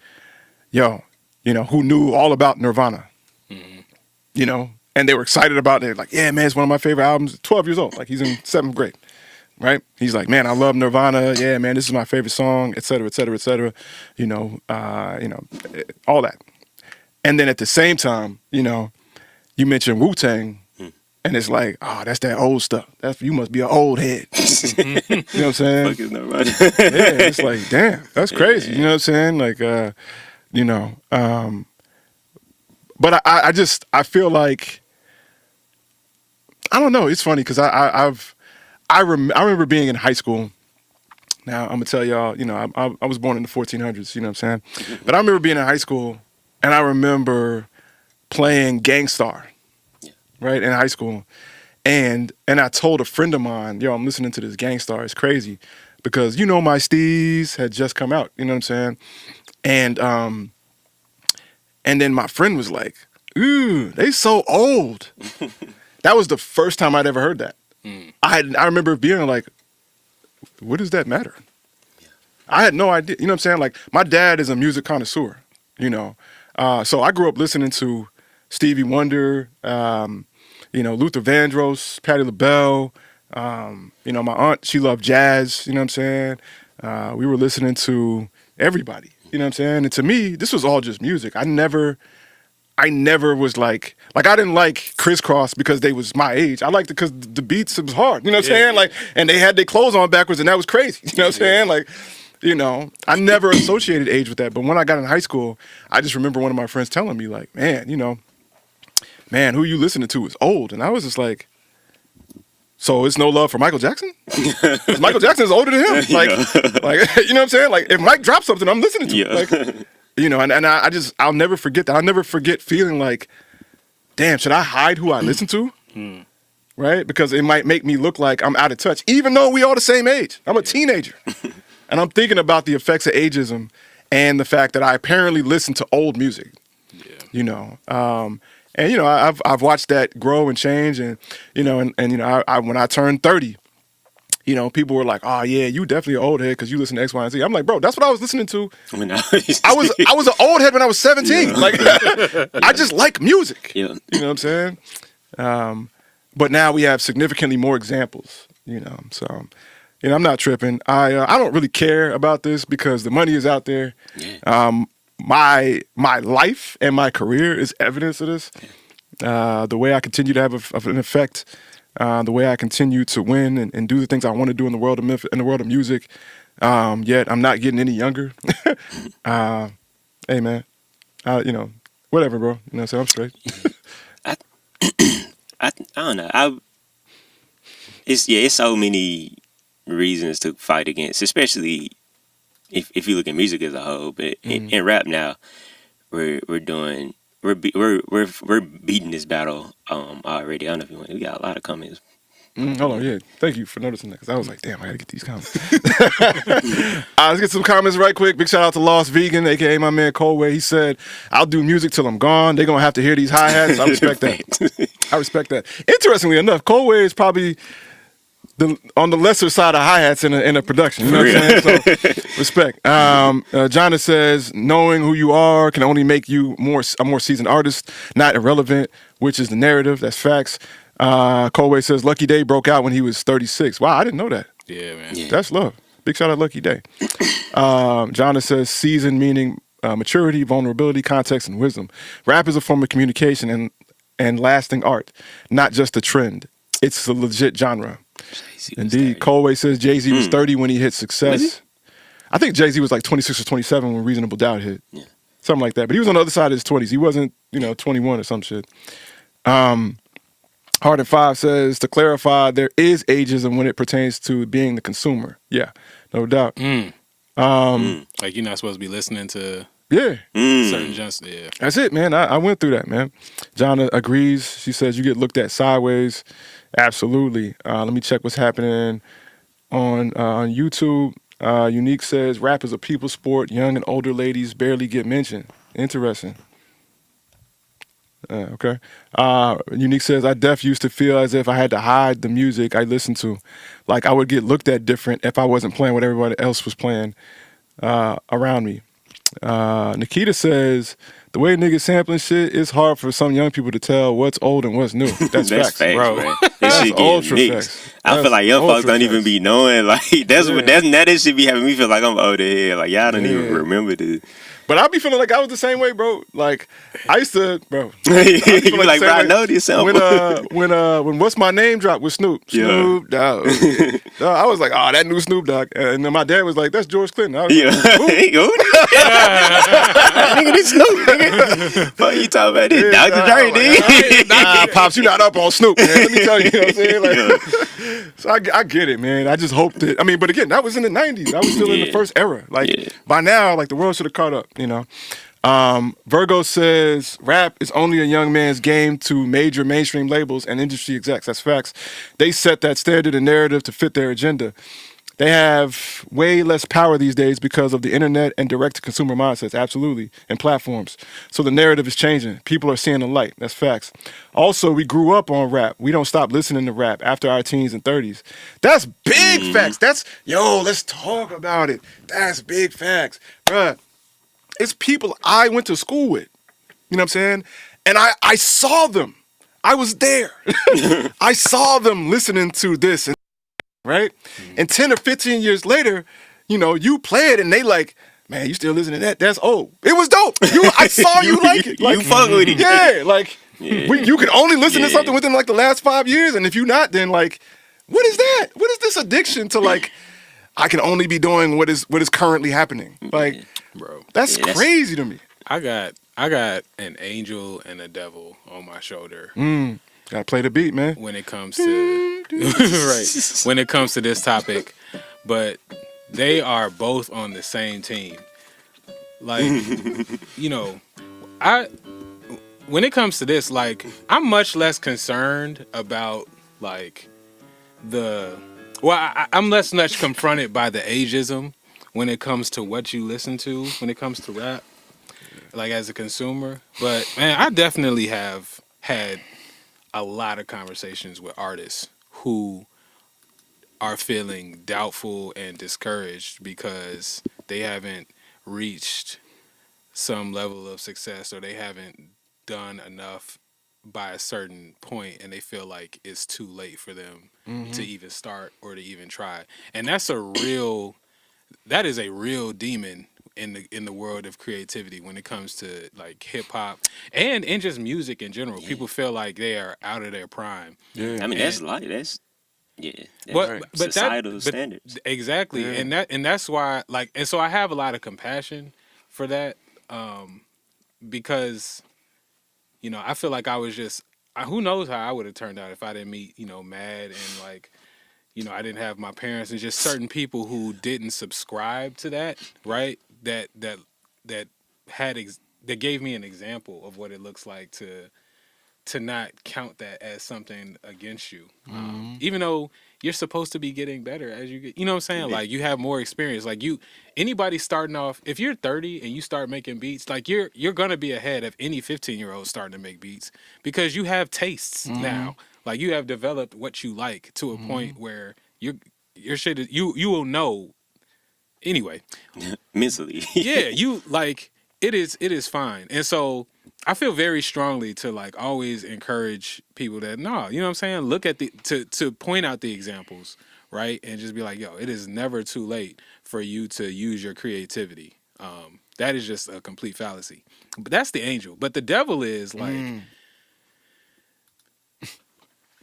S3: yo, who knew all about Nirvana, and they were excited about it. Like, yeah, man, it's one of my favorite albums. 12 years old, like he's in 7th grade. Right? He's like, man, I love Nirvana. Yeah, man, this is my favorite song, et cetera, et cetera, et cetera. All that. And then at the same time, you mentioned Wu-Tang, and it's like, oh, that's that old stuff. You must be an old head. You know what I'm saying?
S6: Fuck is Nirvana.
S3: Yeah, it's like, damn, that's crazy. You know what I'm saying? Like, but I feel like, I don't know. It's funny because I remember being in high school. Now, I'm going to tell y'all, I was born in the 1400s, you know what I'm saying? But I remember being in high school, and I remember playing Gangstar, right, in high school. And I told a friend of mine, yo, I'm listening to this Gangstar. It's crazy because, my Steez had just come out, you know what I'm saying? And then my friend was like, ooh, they so old. That was the first time I'd ever heard that. I remember being like, what does that matter? I had no idea. You know what I'm saying? Like, my dad is a music connoisseur, so I grew up listening to Stevie Wonder, Luther Vandross, Patti LaBelle. My aunt, she loved jazz, you know what I'm saying? We were listening to everybody, you know what I'm saying? And to me, this was all just music. I never was like I didn't like Crisscross because they was my age. I liked it because the beats, it was hard. You know what I'm saying? Like, and they had their clothes on backwards, and that was crazy. You know what I'm saying? Like, I never associated age with that. But when I got in high school, I just remember one of my friends telling me, like, man, who you listening to is old. And I was just like, so it's no love for Michael Jackson? 'Cause Michael Jackson is older than him. Like, you know what I'm saying? Like, if Mike drops something, I'm listening to it. Like, and I'll never forget that. I'll never forget feeling like, damn, should I hide who I listen to? Right? Because it might make me look like I'm out of touch, even though we all the same age. I'm a teenager. And I'm thinking about the effects of ageism and the fact that I apparently listen to old music. I've watched that grow and change, and when I turned 30, people were like, "Oh yeah, you definitely an old head because you listen to X, Y, and Z." I'm like, bro, that's what I was listening to. I was an old head when I was 17. Yeah. Like, I just like music. Yeah. You know what I'm saying? But now we have significantly more examples. So I'm not tripping. I don't really care about this because the money is out there. Yeah. My life and my career is evidence of this. The way I continue to have an effect, the way I continue to win and do the things I want to do in the world of music. Yet I'm not getting any younger. Hey man, whatever, bro. So I'm straight.
S6: I don't know. It's so many reasons to fight against, especially if you look at music as a whole. But in rap now, we're beating this battle already. I don't know if you want. We got a lot of comments.
S3: Hold on, yeah. Thank you for noticing that, because I was like, damn, I gotta get these comments. Let's get some comments right quick. Big shout out to Lost Vegan, aka my man Colway. He said, I'll do music till I'm gone. They're gonna have to hear these hi-hats. I respect that. I respect that. Interestingly enough, Colway is probably on the lesser side of hi-hats in a production. You know what I'm saying? So, respect. Jonna says, knowing who you are can only make you a more seasoned artist, not irrelevant, which is the narrative. That's facts. Colway says, Lucky Day broke out when he was 36. Wow, I didn't know that.
S5: Yeah, man. Yeah.
S3: That's love. Big shout out Lucky Day. Jonna says season meaning maturity, vulnerability, context, and wisdom. Rap is a form of communication and lasting art, not just a trend. It's a legit genre. Indeed. Colway says Jay-Z was 30 when he hit success. I think Jay-Z was like 26 or 27 when Reasonable Doubt hit. Yeah. Something like that. But he was on the other side of his 20s. He wasn't, 21 or some shit. Hard at 5 says, to clarify, there is ageism when it pertains to being the consumer. Yeah, no doubt.
S5: Like you're not supposed to be listening to certain junk. Yeah.
S3: That's it, man. I went through that, man. Jonna agrees. She says you get looked at sideways. Absolutely. Let me check what's happening on YouTube. Unique says rap is a people sport. Young and older ladies barely get mentioned. Interesting. Okay. Unique says I used to feel as if I had to hide the music I listened to. Like I would get looked at different if I wasn't playing what everybody else was playing around me. Nikita says the way niggas sampling shit, it's hard for some young people to tell what's old and what's new. That's facts,
S6: bro.
S3: Man.
S6: That
S3: That's
S6: shit
S3: ultra
S6: get
S3: facts.
S6: I feel like young folks don't even be knowing. Like that shit be having me feel like I'm old as hell. Like y'all don't even remember this.
S3: But I be feeling like I was the same way, bro. Like I used to, bro.
S6: You be like, bro, I know this sample.
S3: When What's My Name dropped with Snoop Dogg. I was like, oh, that new Snoop Dogg. And then my dad was like, that's George Clinton. I was like, who?
S6: Nigga, this Snoop, nigga. Fuck you talking about this? Dr. Dre, nigga.
S3: Nah, Pops, you not up on Snoop, man. Let me tell you, what I'm saying? Like, so I get it, man. I just hope that, but again, that was in the 90s. I was still in the first era. Like, by now, like, the world should have caught up, Virgo says rap is only a young man's game to major mainstream labels and industry execs. That's facts. They set that standard and narrative to fit their agenda. They have way less power these days because of the internet and direct-to-consumer mindsets, absolutely, and platforms. So the narrative is changing. People are seeing the light. That's facts. Also, we grew up on rap. We don't stop listening to rap after our teens and 30s. That's big facts. Let's talk about it. That's big facts. Bruh, it's people I went to school with. You know what I'm saying? And I saw them. I was there. I saw them listening to this and right? And 10 or 15 years later, you play it and they like, man, you still listening to that? That's old. It was dope. I saw you like it. Like,
S6: you fuck with it.
S3: Yeah, like you can only listen to something within like the last 5 years, and if you're not, then like, what is that? What is this addiction to like? I can only be doing what is currently happening. Like, bro, that's crazy to me.
S5: I got an angel and a devil on my shoulder.
S3: Gotta play the beat, man.
S5: When it comes to right, when it comes to this topic, but they are both on the same team. Like, when it comes to this, like, I'm much less concerned about like I'm less much confronted by the ageism when it comes to what you listen to when it comes to rap, like as a consumer. But man, I definitely have had a lot of conversations with artists who are feeling doubtful and discouraged because they haven't reached some level of success or they haven't done enough by a certain point and they feel like it's too late for them to even start or to even try. And that is a real demon in the world of creativity when it comes to like hip hop and just music in general. People feel like they are out of their prime.
S6: Yeah. I mean, that's
S5: but
S6: societal standards.
S5: Exactly. Yeah. And that's why so I have a lot of compassion for that because I feel like I was just who knows how I would have turned out if I didn't meet, Mad and like I didn't have my parents and just certain people who didn't subscribe to that, right? That gave me an example of what it looks like to not count that as something against you, even though you're supposed to be getting better as you get. You know what I'm saying? Like you have more experience. Like anybody starting off, if you're 30 and you start making beats, like you're gonna be ahead of any 15-year-old starting to make beats because you have tastes now. Like you have developed what you like to a point where your shit is, you will know. Anyway,
S6: mentally,
S5: yeah, you like it is fine, and so I feel very strongly to like always encourage people that you know what I'm saying. Look at to point out the examples, right? And just be like, yo, it is never too late for you to use your creativity. That is just a complete fallacy. But that's the angel. But the devil is like,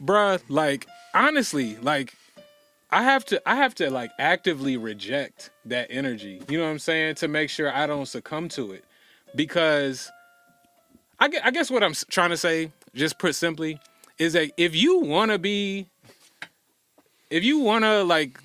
S5: bruh, like honestly, like I have to like actively reject that energy. You know what I'm saying? To make sure I don't succumb to it, because I guess what I'm trying to say, just put simply, is that if you want to like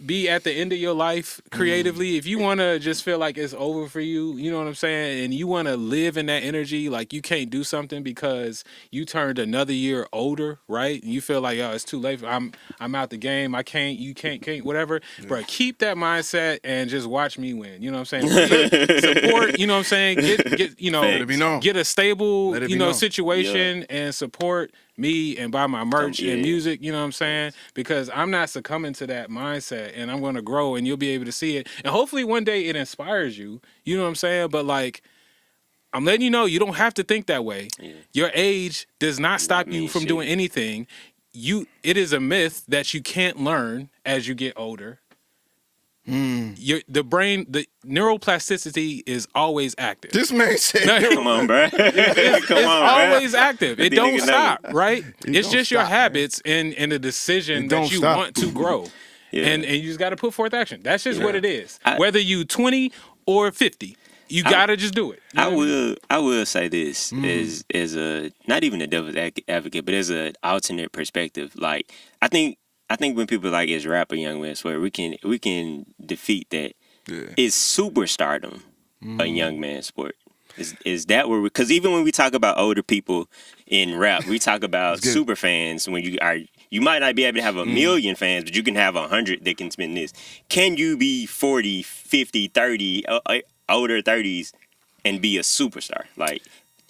S5: be at the end of your life creatively, if you want to just feel like it's over for you, you know what I'm saying, and you want to live in that energy, like you can't do something because you turned another year older, right? And you feel like, oh, it's too late. I'm out the game. I can't. You can't. Whatever. Yeah. Bro, keep that mindset and just watch me win. You know what I'm saying? Support. You know what I'm saying? Get you know,
S3: Let it be known.
S5: Get a stable
S3: known.
S5: situation and support me and buy my merch and music, you know what I'm saying? Because I'm not succumbing to that mindset, and I'm going to grow, and you'll be able to see it. And hopefully one day it inspires you, you know what I'm saying? But like, I'm letting you know, you don't have to think that way. Yeah. Your age does not stop you from doing anything. It is a myth that you can't learn as you get older. The brain, the neuroplasticity is always active.
S3: This man said,
S6: "Come on, bro.
S5: It's always active. It don't stop, right? It's just your habits and the decision that you want to grow, and you just got to put forth action. That's just what it is. Whether you 20 or 50, you gotta just do it.
S6: I will say this as a not even a devil's advocate, but as an alternate perspective. Like I think when people like is rap or young man swear, we can defeat that. Yeah. Is superstardom a young man sport? Is that where? Because even when we talk about older people in rap, we talk about super fans. When you might not be able to have a million fans, but you can have 100 that can spin this. Can you be 40, 50, 30, older 30s and be a superstar? Like,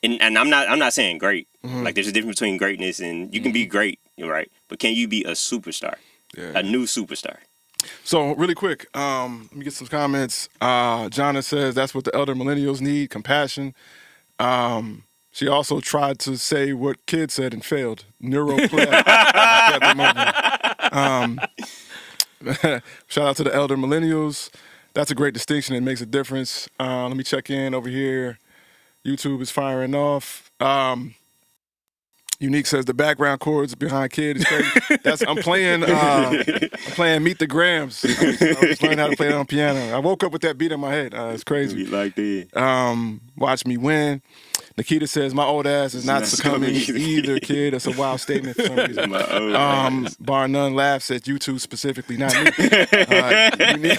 S6: and I'm not saying great. Like there's a difference between greatness and you can be great, right? But can you be a superstar? Yeah. A new superstar?
S3: So really quick, let me get some comments. Jonna says that's what the elder millennials need, compassion. She also tried to say what Kid said and failed. Neuroplasticity. Shout out to the elder millennials. That's a great distinction. It makes a difference. Let me check in over here. YouTube is firing off. Unique says the background chords behind Kid is crazy. I'm playing Meet the Grams. I was learning how to play it on piano. I woke up with that beat in my head. It's crazy.
S6: Like that.
S3: Watch me win. Nikita says my old ass is not succumbing either, Kid. That's a wild statement for some reason. Bar None laughs at you two specifically, not me.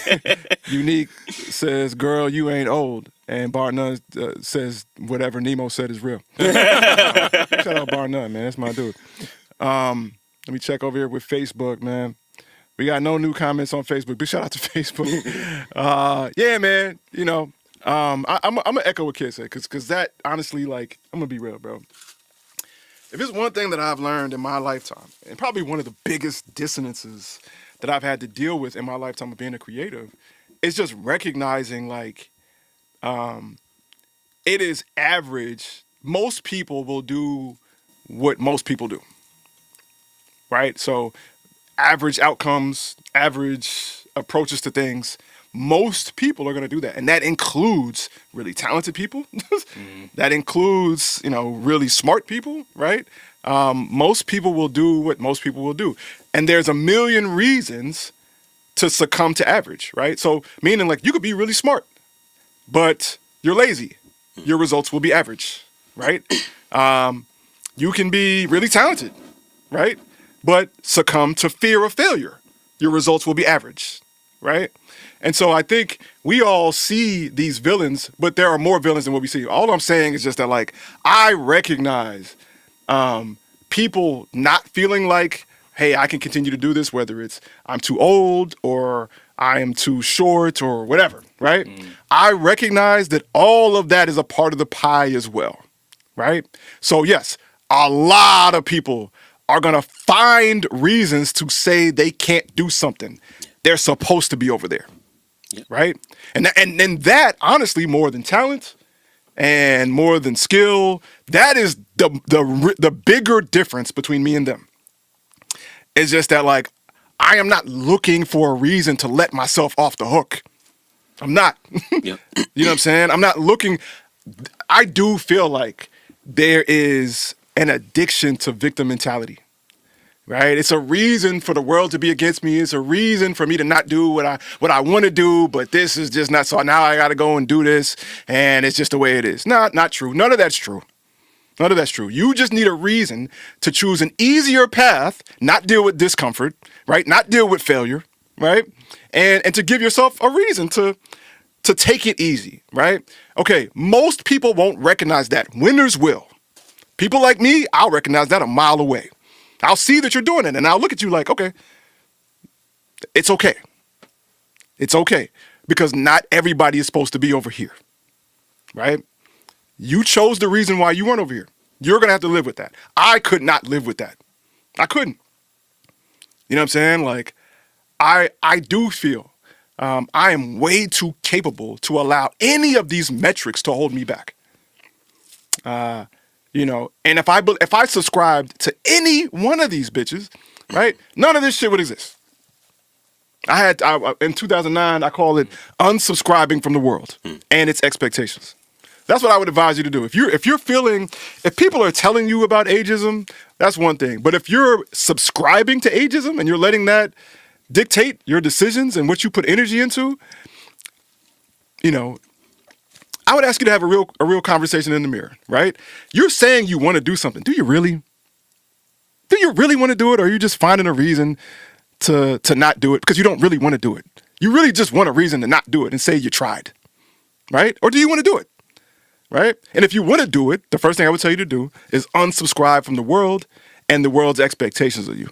S3: Unique says, girl, you ain't old. And Bar None says whatever Nemo said is real. Shout out Bar None, man. That's my dude. Let me check over here with Facebook, man. We got no new comments on Facebook. Big shout out to Facebook. Yeah, man. You know, I'm gonna echo what Kid said, because that honestly, like, I'm gonna be real, bro. If it's one thing that I've learned in my lifetime, and probably one of the biggest dissonances that I've had to deal with in my lifetime of being a creative, is just recognizing, like, it is average. Most people will do what most people do, right? So average outcomes, average approaches to things. Most people are going to do that. And that includes really talented people. That includes, really smart people, right? Most people will do what most people will do. And there's a million reasons to succumb to average, right? So meaning, like, you could be really smart, but you're lazy. Your results will be average, right? You can be really talented, right? But succumb to fear of failure. Your results will be average, right? And so I think we all see these villains, but there are more villains than what we see. All I'm saying is just that, like, I recognize people not feeling like, hey, I can continue to do this, whether it's I'm too old or I am too short or whatever, right? I recognize that all of that is a part of the pie as well, right? So yes, a lot of people are gonna find reasons to say they can't do something. They're supposed to be over there, right? And that, honestly, more than talent and more than skill, that is the bigger difference between me and them. It's just that, like, I am not looking for a reason to let myself off the hook. I'm not.
S6: Yep.
S3: You know what I'm saying? I'm not looking. I do feel like there is an addiction to victim mentality, right? It's a reason for the world to be against me. It's a reason for me to not do what I want to do, but this is just not, so now I got to go and do this, and it's just the way it is. Not true. None of that's true. None of that's true. You just need a reason to choose an easier path, not deal with discomfort, right? Not deal with failure, right? And to give yourself a reason to take it easy, right? Okay, most people won't recognize that. Winners will. People like me, I'll recognize that a mile away. I'll see that you're doing it, and I'll look at you like, okay, it's okay. It's okay. Because not everybody is supposed to be over here, right? You chose the reason why you weren't over here. You're going to have to live with that. I could not live with that. I couldn't. You know what I'm saying? Like, I do feel I am way too capable to allow any of these metrics to hold me back. You know, and if I subscribed to any one of these bitches, right, none of this shit would exist. In 2009, I call it unsubscribing from the world and its expectations. That's what I would advise you to do. If people are telling you about ageism, that's one thing. But if you're subscribing to ageism and you're letting that dictate your decisions and what you put energy into, you know, I would ask you to have a real conversation in the mirror, right? You're saying you want to do something. Do you really? Do you really want to do it, or are you just finding a reason to not do it because you don't really want to do it? You really just want a reason to not do it and say you tried, right? Or do you want to do it? Right? And if you want to do it, the first thing I would tell you to do is unsubscribe from the world and the world's expectations of you.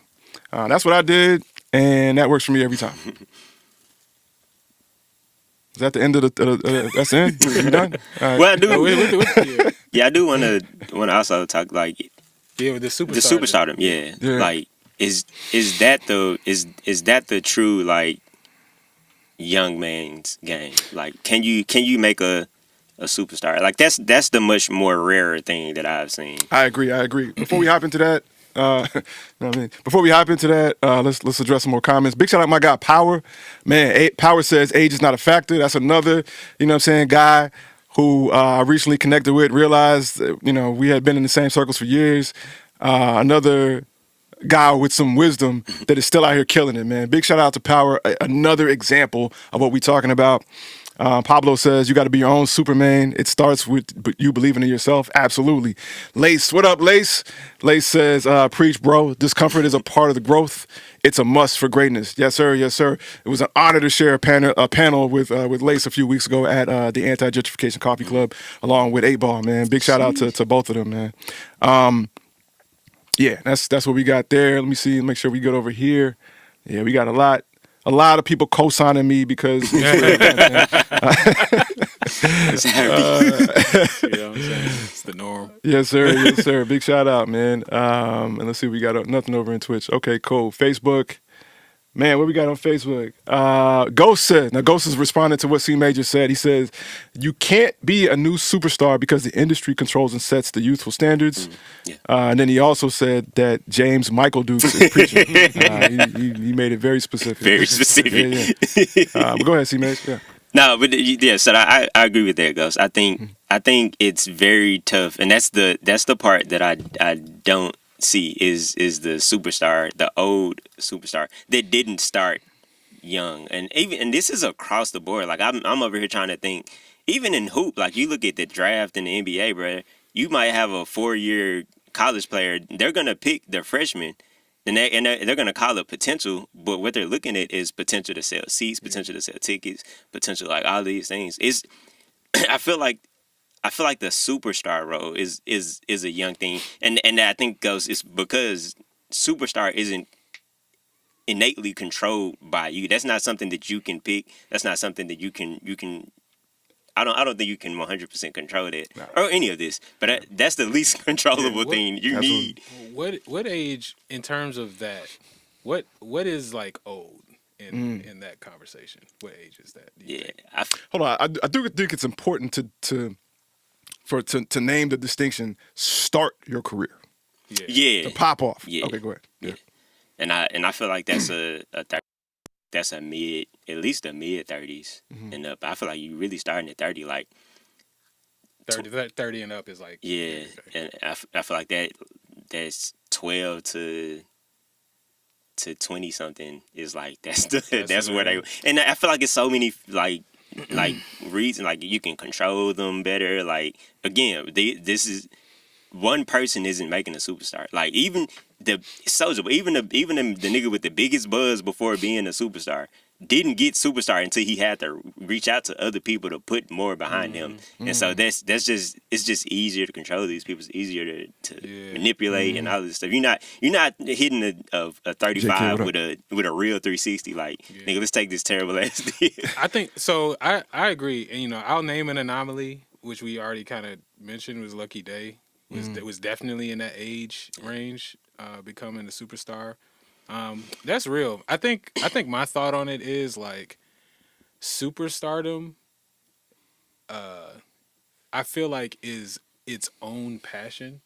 S3: That's what I did, and that works for me every time. Is that the end of the? That's the end. You done? Right.
S6: Well, I do. Yeah, I do want to also talk like
S5: with the
S6: superstardom. Yeah. Like is that the true like young man's game? Like, can you make a superstar? Like that's the much more rarer thing that I've seen.
S3: I agree. Before we hop into that, let's address some more comments. Big shout out to my guy Power. Man, Power says age is not a factor. That's another, you know what I'm saying, guy who I recently connected with, realized, you know, we had been in the same circles for years. Another guy with some wisdom that is still out here killing it, man. Big shout out to Power. Another example of what we're talking about. Pablo says you got to be your own Superman. It starts with you believing in yourself. Absolutely. Lace, what up, Lace? Lace says, preach, bro. Discomfort is a part of the growth. It's a must for greatness. Yes, sir. Yes, sir. It was an honor to share a panel with Lace a few weeks ago at the Anti-Gentrification Coffee Club, along with 8Ball, man. Big shout out to both of them, man. Yeah, that's what we got there. Let me see. Make sure we get over here. Yeah, we got a lot of people co-signing me because
S5: You know what I'm saying? It's the norm.
S3: Yes, sir. Yes, sir. Big shout out, man. And let's see, we got nothing over in Twitch. Okay, cool. Facebook. Man, what we got on Facebook? Ghost said. Now, Ghost is responding to what C Major said. He says, you can't be a new superstar because the industry controls and sets the youthful standards. And then he also said that James Michael Dukes is preaching. He made it very specific.
S6: Very specific.
S3: Yeah. But go ahead, C Major. Yeah.
S6: No, but yeah, so I agree with that, Ghost. I think it's very tough, and that's the part that I don't see is the superstar, the old superstar that didn't start young, and this is across the board. Like I'm over here trying to think, even in hoop, like you look at the draft in the NBA, bro. You might have a 4-year college player. They're gonna pick their freshman. And they're going to call it potential, but what they're looking at is potential to sell seats, potential to sell tickets, potential like all these things. I feel like the superstar role is a young thing, and I think it's because superstar isn't innately controlled by you. That's not something that you can pick. That's not something that you can. I don't think you can 100% control that or any of this, but that's the least controllable thing you need.
S5: What age in terms of that? What is like old in that conversation? What age is that?
S3: Hold on, I do think it's important to name the distinction. Start your career.
S6: Yeah.
S3: To pop off.
S6: Yeah.
S3: Okay, go ahead. Yeah.
S6: I feel like that's that's a mid, at least a mid 30s and up. I feel like you really starting at 30, like
S5: 30 and up is like
S6: yeah, and I feel like that's 12 to 20 something is like that's where they, and I feel like it's so many like reason, like you can control them better. Like again, this is one person isn't making a superstar. Like even the Soldier, even the nigga with the biggest buzz before being a superstar didn't get superstar until he had to reach out to other people to put more behind him. And so it's just easier to control these people. It's easier to manipulate and all this stuff. You're not hitting a 35 with a real 360. Like nigga, let's take this terrible ass deal.
S5: I think so. I agree. And I'll name an anomaly, which we already kind of mentioned, was Lucky Day. Was definitely in that age range, becoming a superstar. That's real. I think my thought on it is like superstardom. I feel like is its own passion,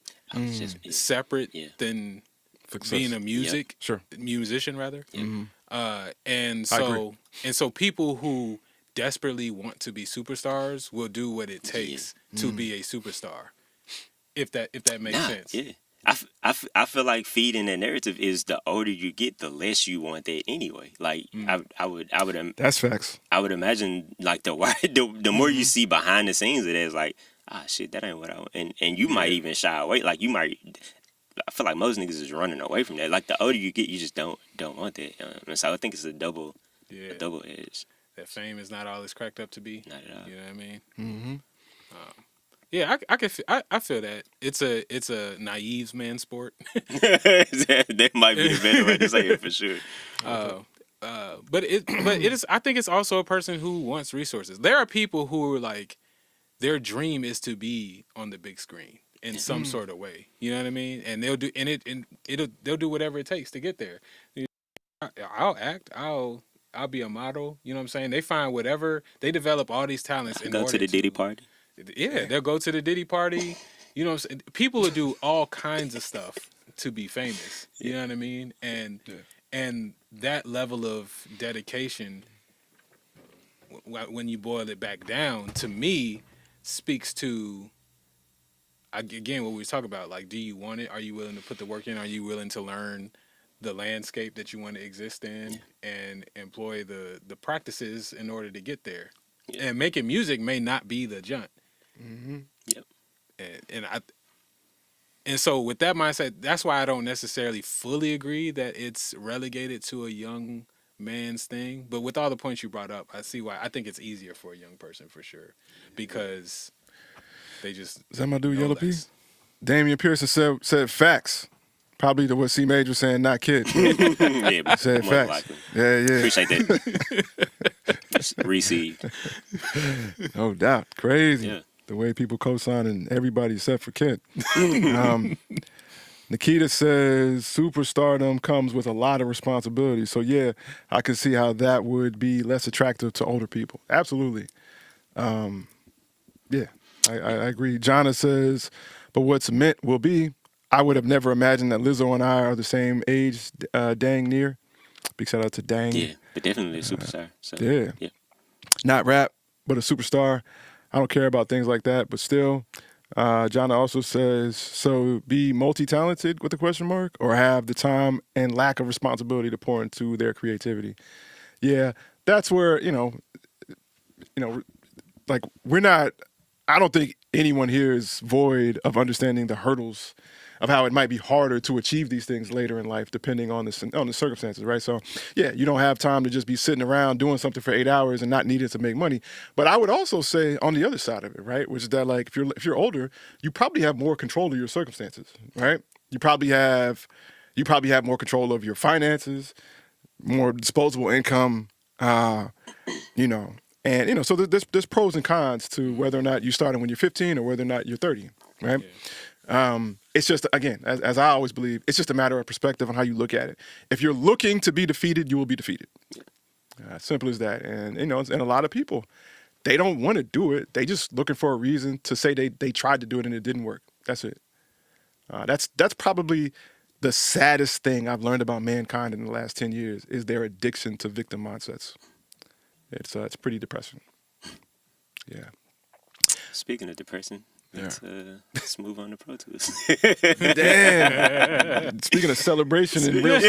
S5: separate than being a musician rather. And so people who desperately want to be superstars will do what it takes to be a superstar. If that makes sense.
S6: Yeah. I feel like feeding that narrative is the older you get, the less you want that anyway. Like I would
S3: That's facts.
S6: I would imagine like the more you see behind the scenes of that, it's like, shit, that ain't what I want. And you might even shy away. Like I feel like most niggas is running away from that. Like the older you get, you just don't want that. And so I think it's a double edge.
S5: That fame is not all it's cracked up to be.
S6: Not at all.
S5: You know what I mean? Mm-hmm. Yeah, I feel that it's a naive man sport.
S6: That might be the better way to say it for sure.
S5: But it is. I think it's also a person who wants resources. There are people who are like, their dream is to be on the big screen in some sort of way. You know what I mean? And they'll do whatever it takes to get there. I'll act. I'll be a model. You know what I'm saying? They find whatever. They develop all these talents.
S6: Go to the Diddy party.
S5: Yeah, they'll go to the Diddy party. You know what I'm saying? People will do all kinds of stuff to be famous. You know what I mean? And that level of dedication, when you boil it back down, to me, speaks to, again, what we were talking about. Like, do you want it? Are you willing to put the work in? Are you willing to learn the landscape that you want to exist in and employ the practices in order to get there? Yeah. And making music may not be the jaunt.
S3: Mm-hmm.
S6: Yep.
S5: And so with that mindset, that's why I don't necessarily fully agree that it's relegated to a young man's thing. But with all the points you brought up, I see why. I think it's easier for a young person for sure, because they just.
S3: Is that my dude Yellow P? Damian Pearson said facts. Probably to what C Major was saying, not kid.
S6: Yeah,
S3: said facts.
S6: Likely.
S3: Yeah.
S6: Appreciate that. Received.
S3: No doubt. Crazy.
S6: Yeah.
S3: The way people co-signing everybody except for Kid. Nikita says superstardom comes with a lot of responsibility. So yeah, I can see how that would be less attractive to older people. Absolutely. Yeah, I agree. Jonna says, but what's meant will be. I would have never imagined that Lizzo and I are the same age, dang near. Big shout out to Dang.
S6: Yeah, but definitely a superstar. So,
S3: yeah. Not rap, but a superstar. I don't care about things like that, but still. Jonna also says, so be multi-talented with a question mark, or have the time and lack of responsibility to pour into their creativity. Yeah, that's where, like we're not, I don't think anyone here is void of understanding the hurdles of how it might be harder to achieve these things later in life, depending on the circumstances, right? So, yeah, you don't have time to just be sitting around doing something for 8 hours and not needing to make money. But I would also say on the other side of it, right, which is that like if you're older, you probably have more control of your circumstances, right? You probably have more control of your finances, more disposable income, And so there's pros and cons to whether or not you started when you're 15 or whether or not you're 30, right? Yeah. It's just, again, as I always believe, it's just a matter of perspective on how you look at it. If you're looking to be defeated, you will be defeated. Simple as that. And and a lot of people, they don't want to do it. They just looking for a reason to say they tried to do it and it didn't work. That's it. That's probably the saddest thing I've learned about mankind in the last 10 years is their addiction to victim mindsets. It's pretty depressing. Yeah.
S6: Speaking of depressing, let's move on to Pro Tools.
S3: Damn. Speaking of celebration and real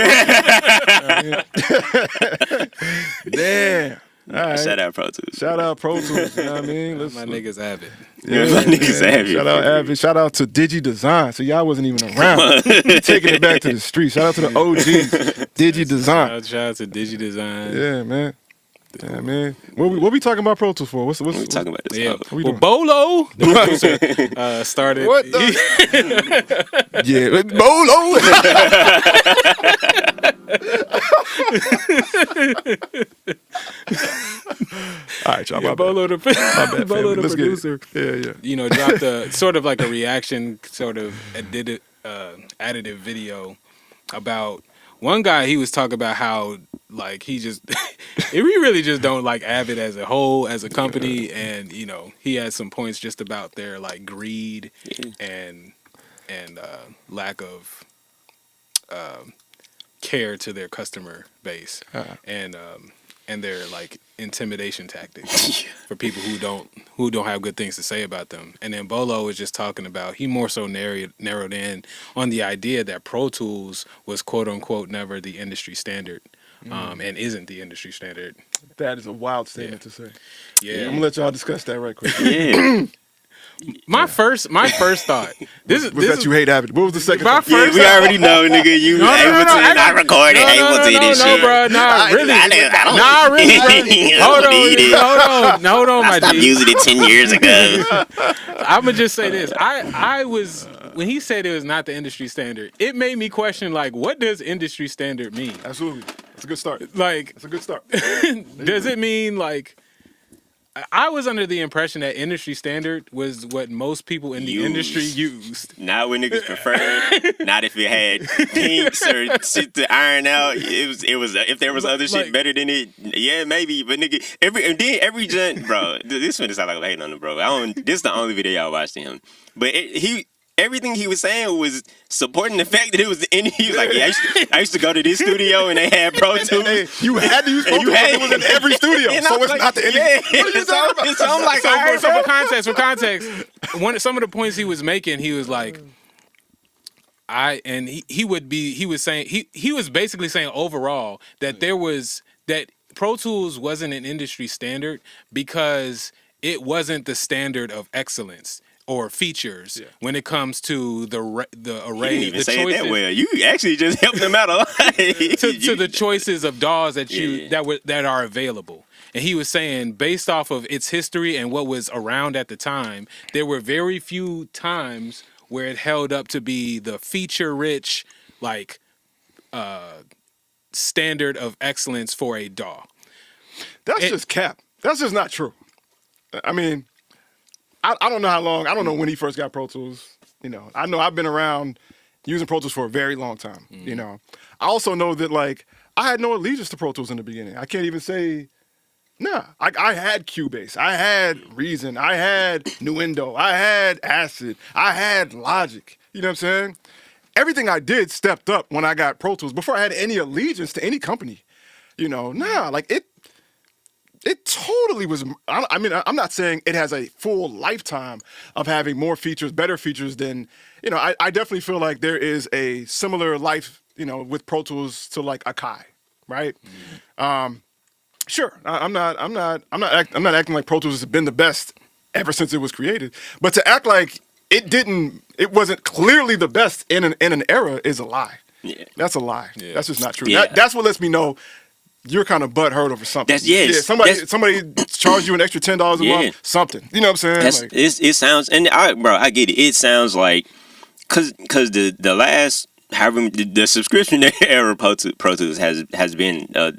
S3: damn. All right.
S6: Shout out Pro Tools.
S3: Shout out Pro Tools. You know what I mean?
S5: My niggas Avid.
S6: Yeah, my niggas Avid.
S3: Shout out Avid. Shout out to Digi Design. So y'all wasn't even around. Taking it back to the streets. Shout out to the OGs. Digi Design.
S5: Shout out to Digi Design.
S3: Yeah, man. Yeah, man. What we talking about Pro Tools for? What's
S6: we talking about this?
S5: Yeah.
S3: we
S5: Well,
S3: doing?
S5: Bolo, the producer, started.
S3: What the? Yeah, Bolo. All right, y'all. My bad.
S5: Bolo, the
S3: bad,
S5: Bolo,
S3: family.
S5: the
S3: Let's get it.
S5: producer.
S3: Yeah.
S5: You know, dropped a sort of like a reaction, sort of additive video about one guy. He was talking about how like he just we really just don't like Avid as a whole, as a company, and you know he had some points just about their like greed and lack of care to their customer base and their like intimidation tactics for people who don't have good things to say about them. And then Bolo was just talking about, he more so narrowed in on the idea that Pro Tools was quote unquote never the industry standard, and isn't the industry standard.
S3: That is a wild statement to say.
S5: Yeah.
S3: I'm gonna let y'all discuss that right quick.
S6: Yeah.
S5: My first thought. This
S3: Was that
S5: is
S3: you hate Avid? What was the second?
S5: my
S3: thought?
S6: Yeah,
S5: first.
S6: we already know, nigga. You
S5: No,
S6: able to not record it, able to this
S5: no,
S6: shit.
S5: bro, nah, really,
S6: I don't
S5: nah, really, bro.
S6: I don't need it.
S5: Hold on,
S6: I
S5: my
S6: stopped
S5: G.
S6: using it 10 years ago.
S5: I'm gonna just say this. I was when he said it was not the industry standard, it made me question like, what does industry standard mean?
S3: Absolutely, that's a good start.
S5: Like,
S3: That's a good start.
S5: does it mean like? I was under the impression that industry standard was what most people in the industry used.
S6: Not what niggas prefer. Not if it had kinks or shit to iron out. It was if there was other shit better than it. Yeah, maybe. But nigga, every junk, bro. This one is sound like I'm hating on him, bro. This is the only video I watched of him. But everything he was saying was supporting the fact that it was the indie. He was like, yeah, I used to go to this studio and they had Pro Tools.
S3: Hey, you had to use Pro Tools. It was in every studio, so it's
S6: like,
S3: not the indie.
S6: Yeah.
S3: What are you talking about?
S6: So I'm like, all right,
S5: So
S6: bro.
S5: for context, some of the points he was making, he was like, he was basically saying overall that that Pro Tools wasn't an industry standard because it wasn't the standard of excellence or features when it comes to the array,
S6: You didn't even
S5: the
S6: say
S5: choices.
S6: it that well. You actually just helped them out a lot.
S5: to the choices of DAWs that are available. And he was saying, based off of its history and what was around at the time, there were very few times where it held up to be the feature-rich, like, standard of excellence for a DAW.
S3: That's just cap. That's just not true. I mean, I don't know how long. I don't know when he first got Pro Tools. You know, I know I've been around using Pro Tools for a very long time. You know, I also know that like I had no allegiance to Pro Tools in the beginning. I can't even say. Nah, I had Cubase, I had Reason, I had Nuendo, I had Acid, I had Logic. You know what I'm saying? Everything I did stepped up when I got Pro Tools before I had any allegiance to any company. You know, like it totally was. I mean, I'm not saying it has a full lifetime of having more features, better features than, you know, I definitely feel like there is a similar life, you know, with Pro Tools to like Akai, right? Sure, I'm not acting like Pro Tools has been the best ever since it was created, but to act like it wasn't clearly the best in an era is a lie.
S6: Yeah.
S3: That's a lie. Yeah. That's just not true.
S6: Yeah.
S3: That's what lets me know you're kind of butthurt over something. Somebody charged you an extra $10 a month, something. You know what I'm saying?
S6: It sounds, and I get it. It sounds like, cause the last, however, the subscription era Pro Tools has been, I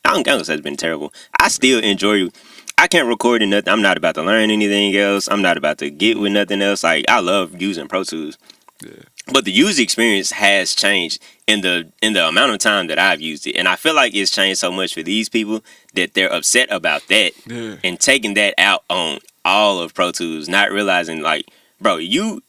S6: don't know, has been terrible. I still enjoy. I can't record in nothing. I'm not about to learn anything else. I'm not about to get with nothing else. Like, I love using Pro Tools. Yeah. But the user experience has changed in the amount of time that I've used it. And I feel like it's changed so much for these people that they're upset about that and taking that out on all of Pro Tools, not realizing like, bro, you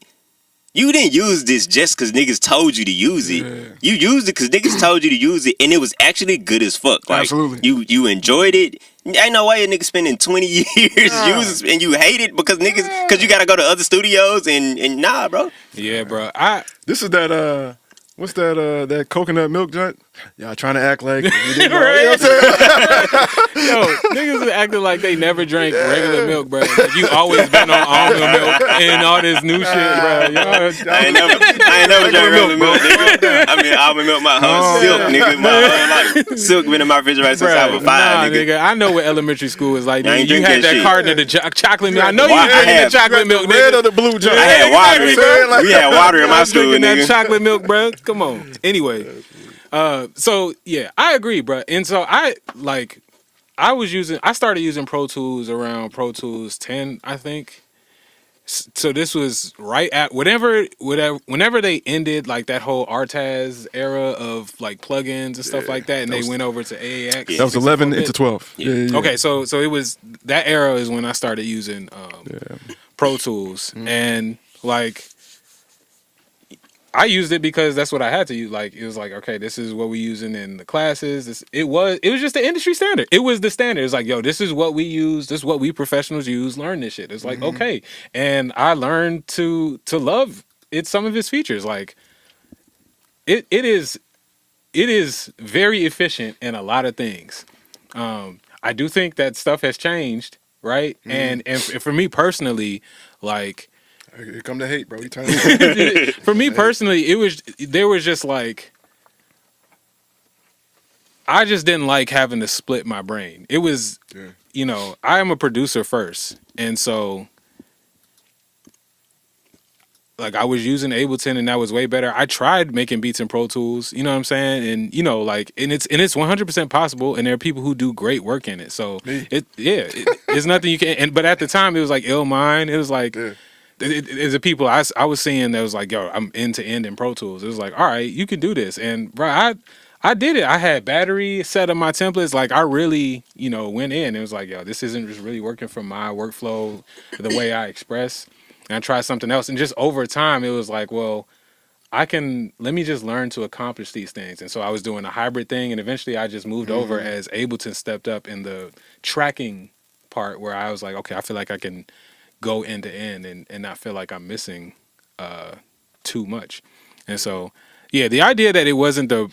S6: You didn't use this just because niggas told you to use it.
S3: Yeah.
S6: You used it because niggas told you to use it, and it was actually good as fuck. Like,
S3: Absolutely.
S6: You enjoyed it. Ain't no way a nigga spending 20 years using and you hate it because you gotta go to other studios and nah, bro.
S5: Yeah, bro.
S3: This is that what's that coconut milk joint? Y'all trying to act like you didn't know,
S5: Right.
S3: you know what I'm saying?
S5: Yo, niggas is acting like they never drank regular milk, bro. Like you always been on almond milk and all this new shit, bro.
S6: I ain't never drank regular milk, nigga. I mean, almond milk, my whole silk, nigga. My whole life. Silk been in my refrigerator since I was 5, nigga.
S5: I know what elementary school was like.
S6: I ain't
S5: Nigga. You
S6: drink
S5: had
S6: that
S5: that
S6: shit.
S5: carton of the chocolate milk. I know you
S6: Why-
S5: was
S6: I
S5: drinking
S6: had-
S5: the chocolate milk,
S3: Red
S5: nigga.
S3: or the blue joint?
S6: I had water.
S3: Exactly.
S6: We had water in my
S5: I was
S6: school,
S5: drinking that
S6: nigga.
S5: chocolate milk, bro. Come on. Anyway, so yeah, I agree, bro. And so I started using Pro Tools around Pro Tools 10, I think. So this was right at whenever they ended like that whole Artaz era of like plugins and stuff like that, and they went over to AAX.
S3: That was 11 into 12. Yeah.
S5: Okay, so it was that era is when I started using Pro Tools, and like I used it because that's what I had to use. Like it was like, okay, this is what we using in the classes. It was just the industry standard. It was the standard. It's like, yo, this is what we use. This is what we professionals use. Learn this shit. It's like, okay, and I learned to love it. Some of its features, like it is very efficient in a lot of things. I do think that stuff has changed, right? And for me personally, like.
S3: Here come the hate, bro. You turn
S5: For me personally, there was just like I just didn't like having to split my brain. It was I am a producer first, and so like I was using Ableton and that was way better. I tried making beats in Pro Tools, you know what I'm saying? And it's 100% possible, and there are people who do great work in it. So it's nothing you can but at the time it was like Illmind, it was like It's the people I was seeing that was like, yo, I'm end to end in Pro Tools. It was like, all right, you can do this. And bro, I did it. I had battery set of my templates. Like I really, went in. It was like, yo, this isn't just really working for my workflow, the way I express. And I tried something else. And just over time, it was like, well, let me just learn to accomplish these things. And so I was doing a hybrid thing. And eventually I just moved over as Ableton stepped up in the tracking part where I was like, okay, I feel like I can go end to end and not feel like I'm missing too much. And so yeah, the idea that it wasn't the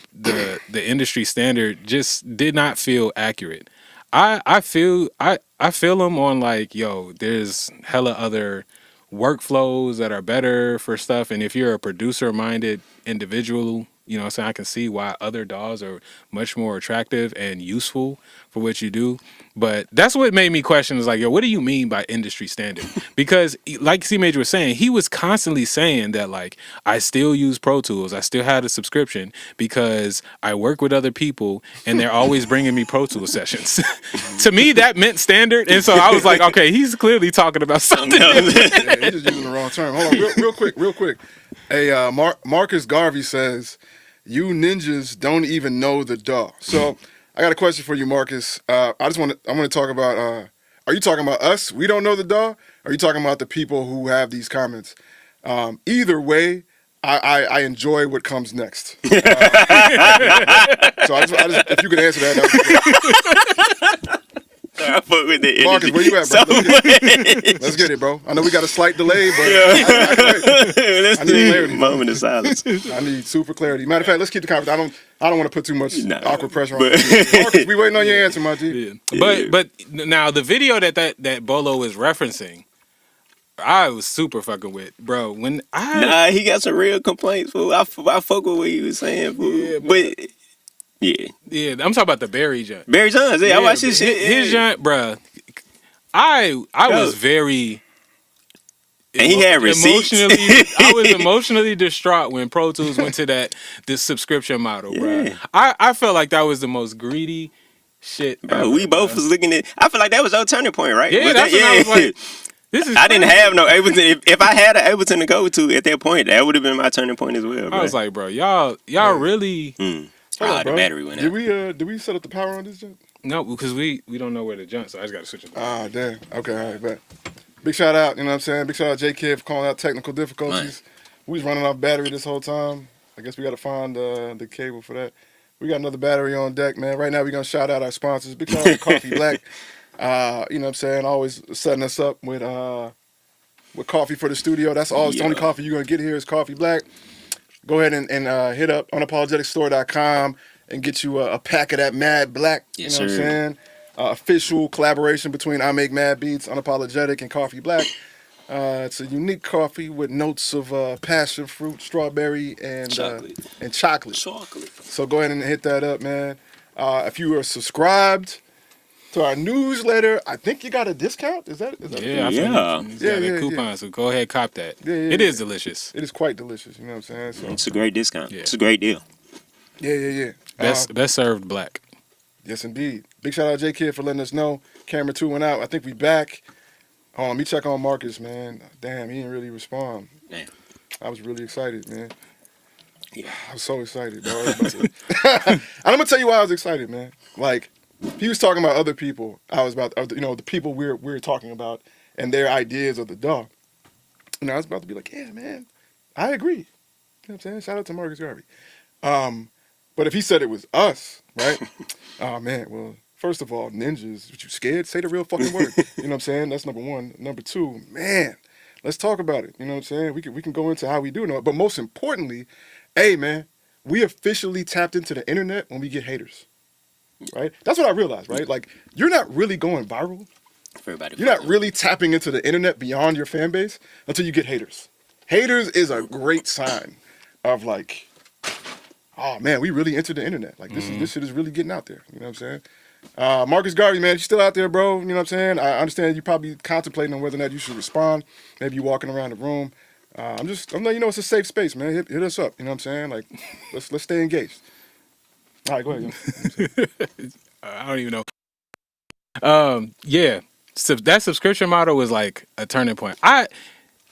S5: industry standard just did not feel accurate. I feel them on like, yo, there's hella other workflows that are better for stuff, and if you're a producer minded individual, so I can see why other DAWs are much more attractive and useful for what you do. But that's what made me question is like, yo, what do you mean by industry standard? Because like C Major was saying, he was constantly saying that like, I still use Pro Tools. I still had a subscription because I work with other people and they're always bringing me Pro Tools sessions. To me, that meant standard. And so I was like, okay, he's clearly talking about something different.
S3: Yeah, you're just using the wrong term. Hold on, real quick. Hey, Marcus Garvey says, you ninjas don't even know the DAW. So I got a question for you, Marcus. I want to talk about, are you talking about us? We don't know the DAW? Or are you talking about the people who have these comments? Either way, I enjoy what comes next. So I just, if you could answer that would be great.
S6: I fuck with the
S3: Marcus, where you at, bro? Let's get it, bro. I know we got a slight delay, but
S6: Let's
S3: I need
S6: do
S3: clarity.
S6: a moment of silence.
S3: I need super clarity. Matter of fact, let's keep the conversation. I don't want to put too much awkward pressure on
S6: but-
S3: you. Marcus, we waiting on your answer, my G.
S5: Yeah. But now the video that Bolo is referencing, I was super fucking with, bro. When
S6: Nah, he got some real complaints, fool. I fuck with what he was saying, fool.
S5: Yeah,
S6: but
S5: yeah, I'm talking about the Barry jump.
S6: Barry Johns, I watched his shit.
S5: His jump, bro. I was very.
S6: And he had receipts.
S5: I was emotionally distraught when Pro Tools went to this subscription model, bro. I felt like that was the most greedy shit.
S6: Bro,
S5: ever,
S6: we both was looking at. I feel like that was our turning point, right?
S5: Yeah,
S6: Was
S5: that's
S6: that,
S5: when I was like, this is.
S6: I didn't
S5: crazy.
S6: have no Ableton. If I had an Ableton to go to at that point, that would have been my turning point as well. Bro.
S5: I was like, bro, y'all really.
S3: Hold on,
S6: the
S3: bro.
S6: battery went out.
S3: Did we set up the power on this jump?
S5: No, because we don't know where to jump, so I just got to switch it.
S3: Ah, damn. Okay, all right, bet. Big shout out, you know what I'm saying? Big shout out J Kid for calling out technical difficulties. We was running off battery this whole time. I guess we got to find the cable for that. We got another battery on deck, man. Right now, we're going to shout out our sponsors. Big shout out to Coffee Black. You know what I'm saying? Always setting us up with coffee for the studio. That's all. It's the only
S6: Yeah.
S3: coffee you're going to get here is Coffee Black. Go ahead and hit up unapologeticstore.com and get you a pack of that Mad Black.
S6: Yes,
S3: You know what I'm
S6: sir.
S3: saying? Official collaboration between I Make Mad Beats, Unapologetic, and Coffee Black. It's a unique coffee with notes of passion fruit, strawberry, and
S6: Chocolate.
S3: chocolate.
S6: Chocolate.
S3: So go ahead and hit that up, man. If you are subscribed to our newsletter, I think you got a discount. Is that?
S5: Yeah, I
S6: Yeah.
S5: think it's got
S3: Yeah,
S5: a coupon, so go ahead, cop that.
S3: Yeah,
S5: It
S3: yeah.
S5: is delicious.
S3: It is quite delicious. You know what I'm saying? So
S6: It's a great discount.
S5: Yeah.
S6: It's a great deal.
S3: yeah.
S5: Best served black.
S3: Yes, indeed. Big shout out to J Kid for letting us know. Camera 2 went out. I think we back. Hold on, let me check on Marcus, man. Damn, he didn't really respond.
S6: Damn.
S3: I was really excited, man.
S6: Yeah.
S3: I was so excited, dog. And I'm gonna tell you why I was excited, man. Like, he was talking about other people. I was about, the people we were talking about and their ideas of the dog. And I was about to be like, yeah, man, I agree. You know what I'm saying? Shout out to Marcus Garvey. But if he said it was us, right? Oh man, well, first of all, ninjas, what you scared? Say the real fucking word. You know what I'm saying? That's number one. Number two, man, let's talk about it. You know what I'm saying? We can go into how we do know it. But most importantly, hey man, we officially tapped into the internet when we get haters. Right? That's what I realized, right? Like, you're not really going viral.
S6: For everybody.
S3: You're not really tapping into the internet beyond your fan base until you get haters. Haters is a great sign of like, oh man, we really entered the internet. Like this shit is really getting out there. You know what I'm saying? Marcus Garvey, man, you still out there, bro? You know what I'm saying? I understand you probably contemplating on whether or not you should respond. Maybe you walking around the room. I'm letting you know it's a safe space, man. Hit us up. You know what I'm saying? Like, let's stay engaged. All right, go ahead.
S5: I don't even know. Yeah. So that subscription model was like a turning point.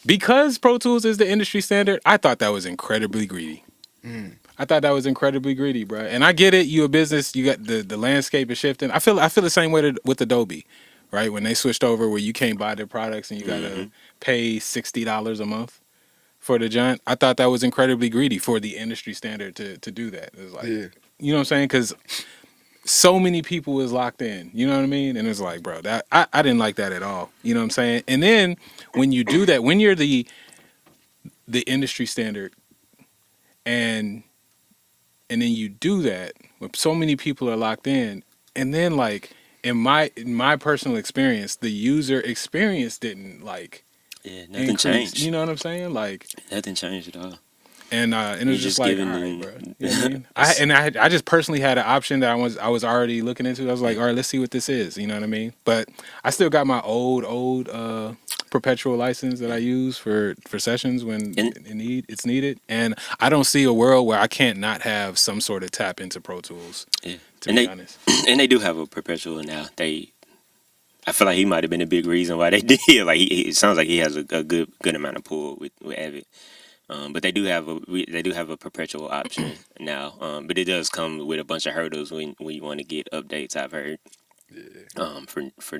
S5: Because Pro Tools is the industry standard, I thought that was incredibly greedy. I thought that was incredibly greedy, bro. And I get it. You a business. You got the landscape is shifting. I feel the same way with Adobe, right? When they switched over, where you can't buy their products and you gotta pay $60 a month for the giant. I thought that was incredibly greedy for the industry standard to do that. It was like,
S3: Yeah.
S5: you know what I'm saying? Because so many people is locked in. You know what I mean? And it's like, bro, that I didn't like that at all. You know what I'm saying? And then when you do that, when you're the industry standard, and then you do that when so many people are locked in, and then like in my personal experience, the user experience didn't like
S6: Yeah, nothing
S5: increase.
S6: changed.
S5: You know what I'm saying? Like,
S6: Nothing changed at all.
S5: and it was just like, all right,
S6: them-
S5: bro. You know what I mean? I just personally had an option that I was already looking into. I was like, all right, let's see what this is. You know what I mean? But I still got my old perpetual license that I use for sessions when it's needed, and I don't see a world where I can't not have some sort of tap into Pro Tools.
S6: Yeah.
S5: To be honest,
S6: And they do have a perpetual now. I feel like he might have been a big reason why they did. Like it sounds like he has a good amount of pull with Avid. But they do have a perpetual option now. But it does come with a bunch of hurdles when you want to get updates. I've heard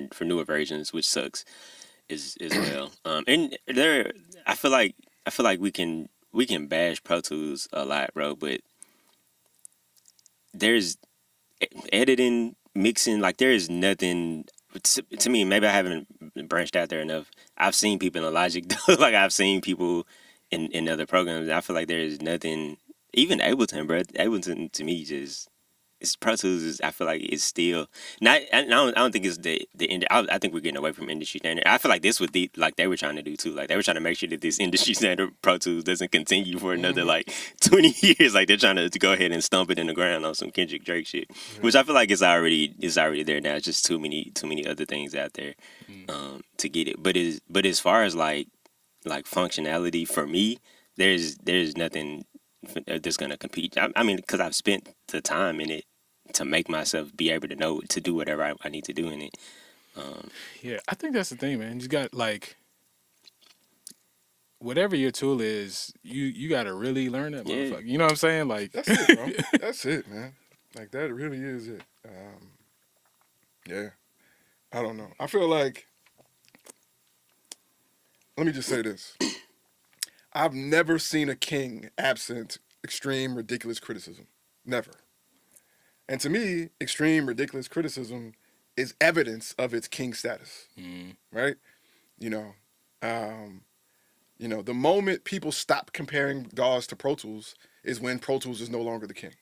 S6: for newer versions, which sucks as well. And I feel like we can bash Pro Tools a lot, bro. But there's editing, mixing, like there is nothing. To me, maybe I haven't branched out there enough. I've seen people in Logic, like I've seen people in other programs. I feel like there is nothing. Even Ableton, bro. Ableton to me just it's Pro Tools. I feel like it's still not. I don't think it's the end. I think we're getting away from industry standard. I feel like this was like they were trying to do too. Like they were trying to make sure that this industry standard Pro Tools doesn't continue for another like 20 years. Like they're trying to go ahead and stump it in the ground on some Kendrick Drake shit, which I feel like is already there now. It's just too many other things out there to get it. But as far as like functionality for me, there's nothing that's gonna compete. I mean, because I've spent the time in it to make myself be able to know to do whatever I need to do in it.
S5: yeah, I think that's the thing, man. You got like whatever your tool is, you got to really learn that motherfucker. You know what I'm saying? Like
S3: That's it, bro. That's it, man. Like that really is it. Yeah. I don't know. I feel like, let me just say this. I've never seen a king absent extreme, ridiculous criticism. Never. And to me, extreme, ridiculous criticism is evidence of its king status, right? You know, the moment people stop comparing DAWs to Pro Tools is when Pro Tools is no longer the king,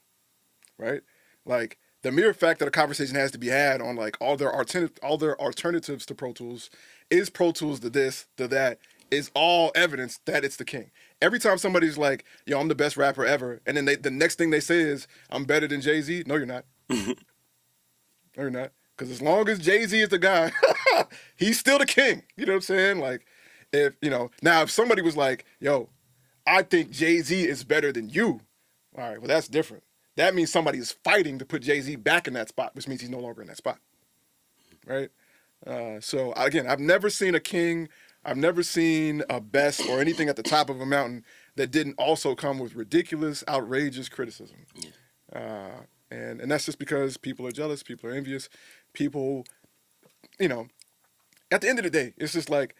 S3: right? Like the mere fact that a conversation has to be had on like all their alternatives to Pro Tools, is Pro Tools the this, the that, is all evidence that it's the king. Every time somebody's like, "Yo, I'm the best rapper ever," and then the next thing they say is, "I'm better than Jay-Z." No, you're not. No, you're not. Because as long as Jay-Z is the guy, he's still the king. You know what I'm saying? Like, now if somebody was like, "Yo, I think Jay-Z is better than you," all right, well, that's different. That means somebody is fighting to put Jay-Z back in that spot, which means he's no longer in that spot, right? So again, I've never seen a king, I've never seen a best or anything at the top of a mountain that didn't also come with ridiculous, outrageous criticism. And that's just because people are jealous, people are envious, people, at the end of the day, it's just like,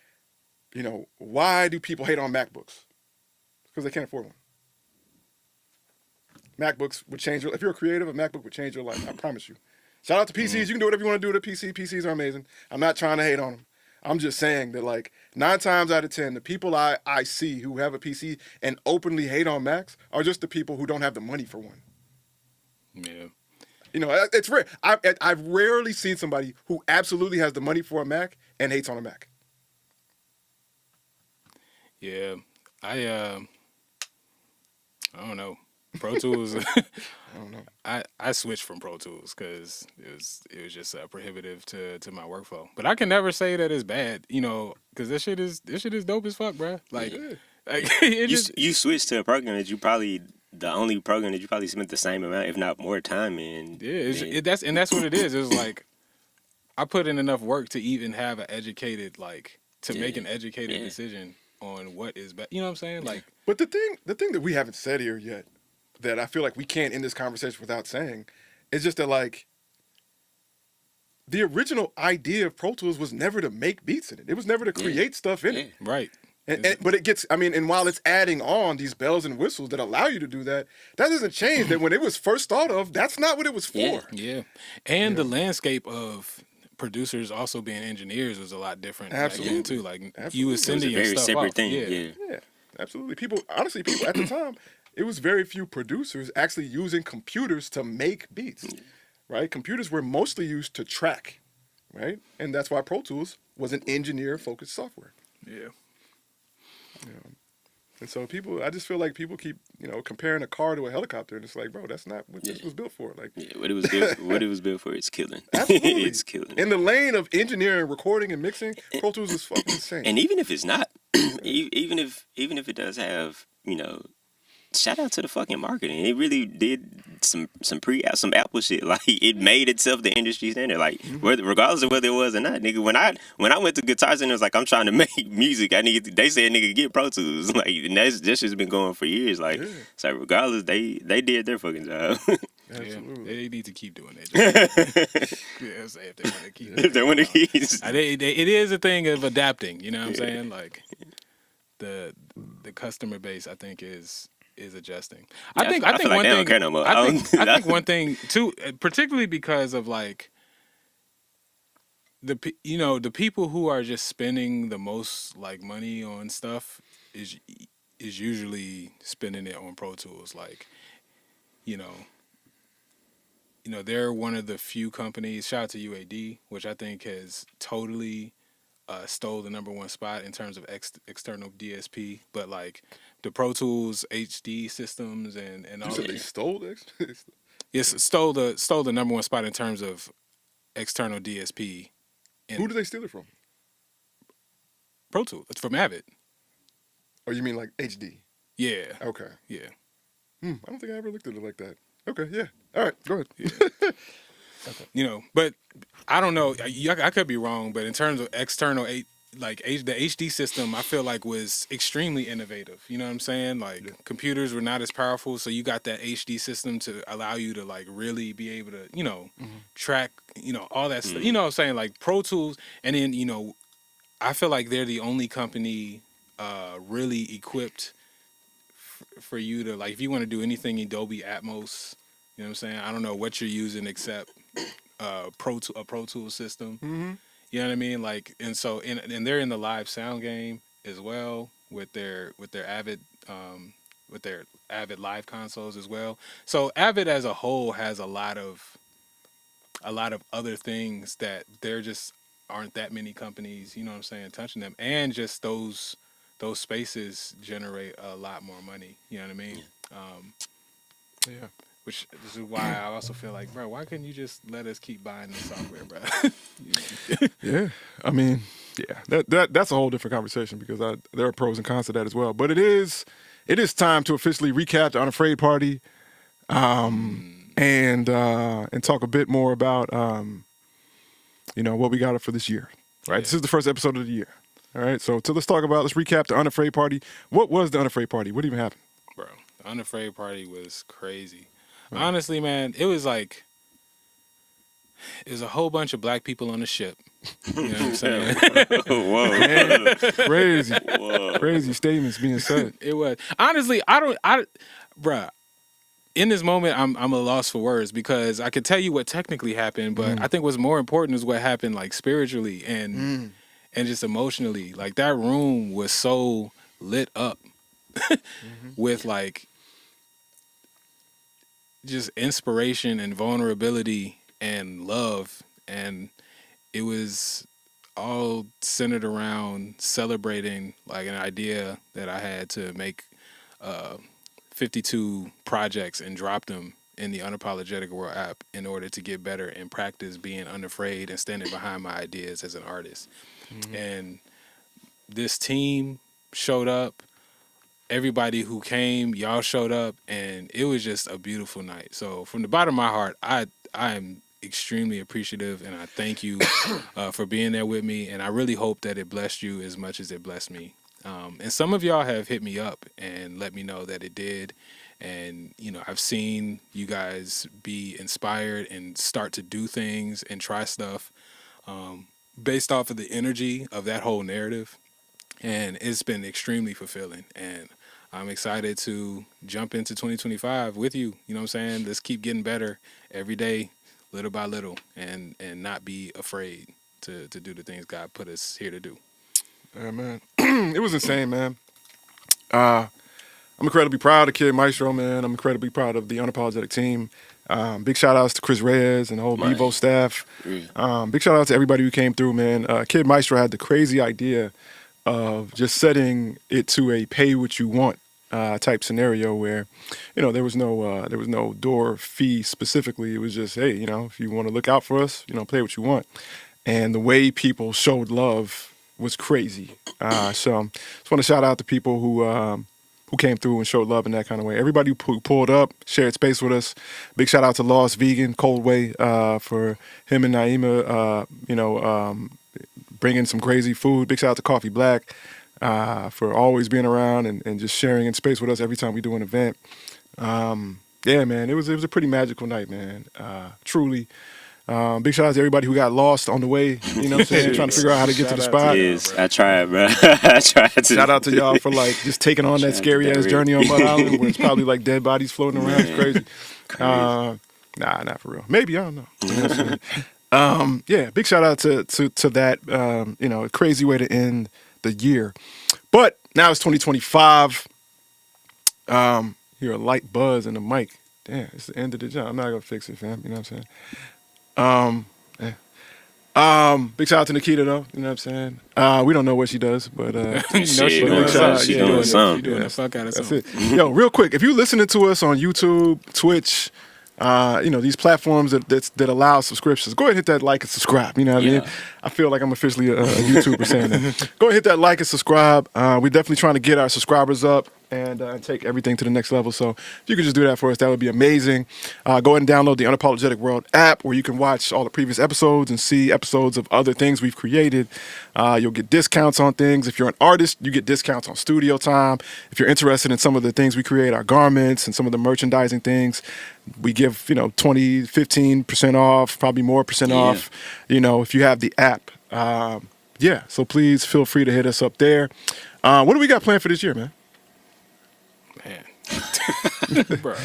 S3: why do people hate on MacBooks? Because they can't afford one. MacBooks would change your, if you're a creative, a MacBook would change your life, I promise you. Shout out to PCs. You can do whatever you want to do with a PC. PCs are amazing. I'm not trying to hate on them. I'm just saying that, like, 9 times out of 10, the people I see who have a PC and openly hate on Macs are just the people who don't have the money for one.
S5: Yeah.
S3: It's rare. I've rarely seen somebody who absolutely has the money for a Mac and hates on a Mac.
S5: Yeah. I don't know. Pro Tools.
S3: I don't know.
S5: I switched from Pro Tools because it was just prohibitive to my workflow. But I can never say that it's bad, because this shit is dope as fuck, bro. Like,
S6: you switched to a program that you probably the only program that you probably spent the same amount, if not more, time in.
S5: Yeah, that's what it is. It's like I put in enough work to even have an educated make an educated decision on what is best. You know what I'm saying? Like,
S3: but the thing that we haven't said here yet, that I feel like we can't end this conversation without saying, is just that, like, the original idea of Pro Tools was never to make beats in it. It was never to create stuff in it.
S5: Right.
S3: But it gets, and while it's adding on these bells and whistles that allow you to do that, that doesn't change that when it was first thought of, that's not what it was for.
S5: Yeah. And the landscape of producers also being engineers was a lot different.
S3: Absolutely.
S5: Back then too. Like, you was sending your
S6: very
S5: stuff
S6: separate
S5: off.
S6: thing.
S3: Yeah, absolutely. People at the time, it was very few producers actually using computers to make beats, right? Computers were mostly used to track, right? And that's why Pro Tools was an engineer-focused software.
S5: Yeah.
S3: And so I just feel like people keep, comparing a car to a helicopter, and it's like, bro, that's not what this was built for. Like,
S6: what it was built for, it's killing.
S3: Absolutely.
S6: It's killing.
S3: In the lane of engineering, recording, and mixing, Pro Tools is fucking insane.
S6: And even if it's not, even if it does have, shout out to the fucking marketing. It really did some Apple shit. Like, it made itself the industry standard. Like, regardless of whether it was or not, nigga. When I went to Guitar Center, it was like, I'm trying to make music. They said, nigga, get Pro Tools. Like, and this shit's been going for years. Like, so regardless, they did their fucking job.
S3: Absolutely.
S5: They need to keep doing that. Say if they want to keep.
S6: If they want to keep.
S5: It is a thing of adapting. You know what I'm saying? Like, the customer base, I think, is adjusting. I think one thing.
S6: Don't care no more.
S5: I think one thing too, particularly because of like the people who are just spending the most like money on stuff is usually spending it on Pro Tools. Like, they're one of the few companies. Shout out to UAD, which I think has totally stole the #1 spot in terms of external DSP, but like the Pro Tools HD systems and all.
S3: You said they stole this?
S5: Yes, stole the #1 spot in terms of external DSP.
S3: Who did they steal it from?
S5: Pro Tools. It's from Avid.
S3: Oh, you mean like HD?
S5: Yeah.
S3: Okay.
S5: Yeah.
S3: I don't think I ever looked at it like that. Okay, yeah. All right, go ahead.
S5: Yeah. But I don't know. I could be wrong, but in terms of external, the HD system, I feel like was extremely innovative. You know what I'm saying? Like, computers were not as powerful, so you got that HD system to allow you to like really be able to, track, all that stuff. You know what I'm saying? Like Pro Tools, and then I feel like they're the only company really equipped for you to like if you want to do anything in Dolby Atmos, you know what I'm saying? I don't know what you're using except a Pro Tools system.
S3: Mm-hmm.
S5: You know what I mean? Like, and they're in the live sound game as well with their Avid live consoles as well. So Avid as a whole has a lot of other things that there just aren't that many companies, you know what I'm saying, touching them, and just those spaces generate a lot more money. You know what I mean?
S3: Yeah.
S5: Which this is why I also feel like, bro, why couldn't you just let us keep buying the software, bro?
S3: Yeah, I mean, yeah, that's a whole different conversation because there are pros and cons to that as well. But it is time to officially recap the Unafraid Party, and talk a bit more about what we got for this year. Right,
S5: Yeah.
S3: This is the first episode of the year. All right, so let's recap the Unafraid Party. What was the Unafraid Party? What even happened?
S5: Bro, the Unafraid Party was crazy. Right. Honestly, man, it was a whole bunch of black people on the ship. You know what I'm saying?
S6: Whoa.
S3: Man, crazy.
S6: Whoa.
S3: Crazy statements being said.
S5: It was. Honestly, bruh, in this moment, I'm a loss for words because I could tell you what technically happened, but I think what's more important is what happened like spiritually and just emotionally. Like that room was so lit up with like just inspiration and vulnerability and love, and it was all centered around celebrating like an idea that I had to make 52 projects and drop them in the Unapologetic World app in order to get better and practice being unafraid and standing behind my ideas as an artist. And this team showed up. Everybody who came, y'all showed up, and it was just a beautiful night. So from the bottom of my heart, I am extremely appreciative, and I thank you for being there with me. And I really hope that it blessed you as much as it blessed me. And some of y'all have hit me up and let me know that it did. And, I've seen you guys be inspired and start to do things and try stuff based off of the energy of that whole narrative. And it's been extremely fulfilling. And I'm excited to jump into 2025 with you. You know what I'm saying? Let's keep getting better every day, little by little, and not be afraid to do the things God put us here to do.
S3: Yeah, man. It was insane, man. I'm incredibly proud of Kid Maestro, man. I'm incredibly proud of the Unapologetic team. Big shout outs to Chris Reyes and the whole Evo staff. Big shout out to everybody who came through, man. Kid Maestro had the crazy idea of just setting it to a pay what you want type scenario where, there was no door fee specifically. It was just, hey, if you want to look out for us, pay what you want. And the way people showed love was crazy. So just want to shout out to people who came through and showed love in that kind of way. Everybody who pulled up, shared space with us. Big shout out to Lost Vegan, Cold Way, for him and Naima, bringing some crazy food. Big shout out to Coffee Black for always being around and just sharing in space with us every time we do an event. Yeah, man, it was a pretty magical night, man. Truly. Big shout out to everybody who got lost on the way, you know what I'm saying, trying to figure out how to get to the spot.
S6: Yes, I tried, bro. I tried to.
S3: Shout out to y'all for like just taking on that scary ass journey on Mud Island where it's probably like dead bodies floating around. It's crazy. Nah, not for real. Maybe, I don't know. You know what I'm saying? Yeah, big shout out to that, crazy way to end the year. But now it's 2025. Hear a light buzz in the mic. Damn, it's the end of the job. I'm not gonna fix it, fam. You know what I'm saying? Big shout out to Nikita though. You know what I'm saying? We don't know what she does, but
S6: she doing something.
S5: She doing the fuck out of
S3: that's
S5: something.
S3: it. Yo, real quick, if you're listening to us on YouTube, Twitch, these platforms that allow subscriptions, go ahead and hit that like and subscribe. You know what I mean? I feel like I'm officially a YouTuber saying that. Go ahead and hit that like and subscribe. We're definitely trying to get our subscribers up and take everything to the next level. So if you could just do that for us, that would be amazing. Go ahead and download the Unapologetic World app where you can watch all the previous episodes and see episodes of other things we've created. You'll get discounts on things. If you're an artist, you get discounts on studio time. If you're interested in some of the things we create, our garments and some of the merchandising things, we give, 20, 15% off, probably more percent off, if you have the app. So please feel free to hit us up there. What do we got planned for this year, man?
S5: Man, bro.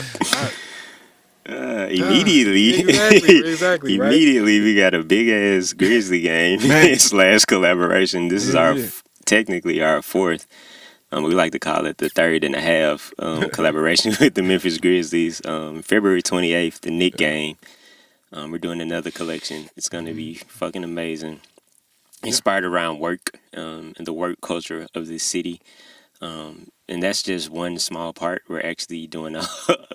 S6: Immediately,
S5: Exactly, right?
S6: immediately, we got a big ass Grizzly game
S3: Man.
S6: / collaboration. This is
S3: Yeah,
S6: our
S3: yeah.
S6: technically our fourth. We like to call it the third and a half collaboration with the Memphis Grizzlies. February 28th, the Knick game. We're doing another collection. It's gonna be fucking amazing. Inspired around work and the work culture of this city. And that's just one small part. We're actually doing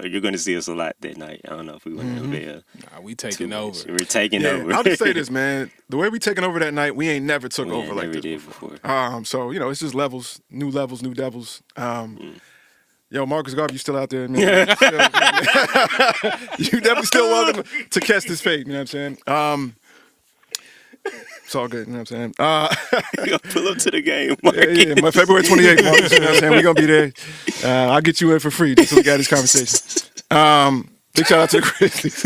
S6: you're going to see us a lot that night. I don't know if we want to unveil.
S5: Nah, we taking over.
S6: We're taking
S3: Yeah,
S6: over.
S3: I'll just say this, man. The way we taking over that night, we ain't never took
S6: We
S3: over like
S6: never
S3: this
S6: did
S3: before.
S6: before.
S3: So, it's just levels, new devils. Yo, Marcus Garvey, you still out there, man. You definitely still welcome to catch this fate, you know what I'm saying? It's all good, you know what I'm saying?
S6: You gonna pull up to the game,
S3: Yeah, my February 28th, Marcus, you know what I'm saying? We're going to be there. I'll get you in for free just so we got this conversation. Big shout out to the Grizzlies.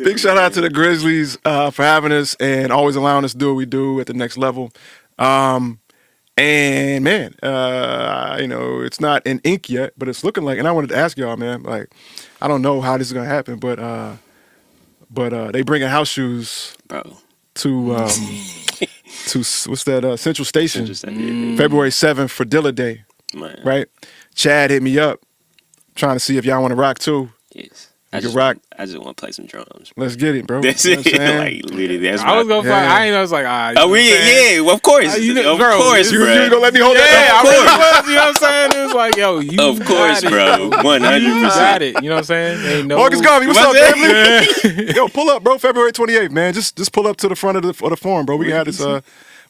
S3: Big shout out to the Grizzlies for having us and always allowing us to do what we do at the next level. And man, it's not in ink yet, but it's looking like, and I wanted to ask y'all, man, like, I don't know how this is going to happen, but they bringing house shoes
S6: bro.
S3: to what's that, Central Station, February 7th for Dilla Day,
S6: Man.
S3: right? Chad hit me up trying to see if y'all want to rock too.
S6: Yes.
S3: You
S6: I
S3: can
S6: just
S3: rock.
S6: want to play some drums.
S3: Let's get it, bro.
S6: That's
S3: You know what
S6: it.
S3: I'm saying?
S6: Like literally, that's
S5: I was
S6: my-
S5: gonna find. I was like,
S6: Oh,
S5: you know what I'm saying?
S6: yeah, well, of course,
S5: You know,
S6: of
S5: bro,
S6: course,
S3: You
S6: bro.
S3: ain't gonna let me hold
S5: Yeah,
S3: that?
S5: I really was. You know what I'm saying? It was like, yo, you
S6: Of course,
S5: got it,
S6: bro.
S5: You
S6: 100%.
S5: got it. You know what I'm saying? Ain't no
S3: Marcus Garvey, what's up,
S6: What's
S3: family? Yo, pull up, bro. February 28th, man. Just pull up to the front of the forum, bro. We can have this.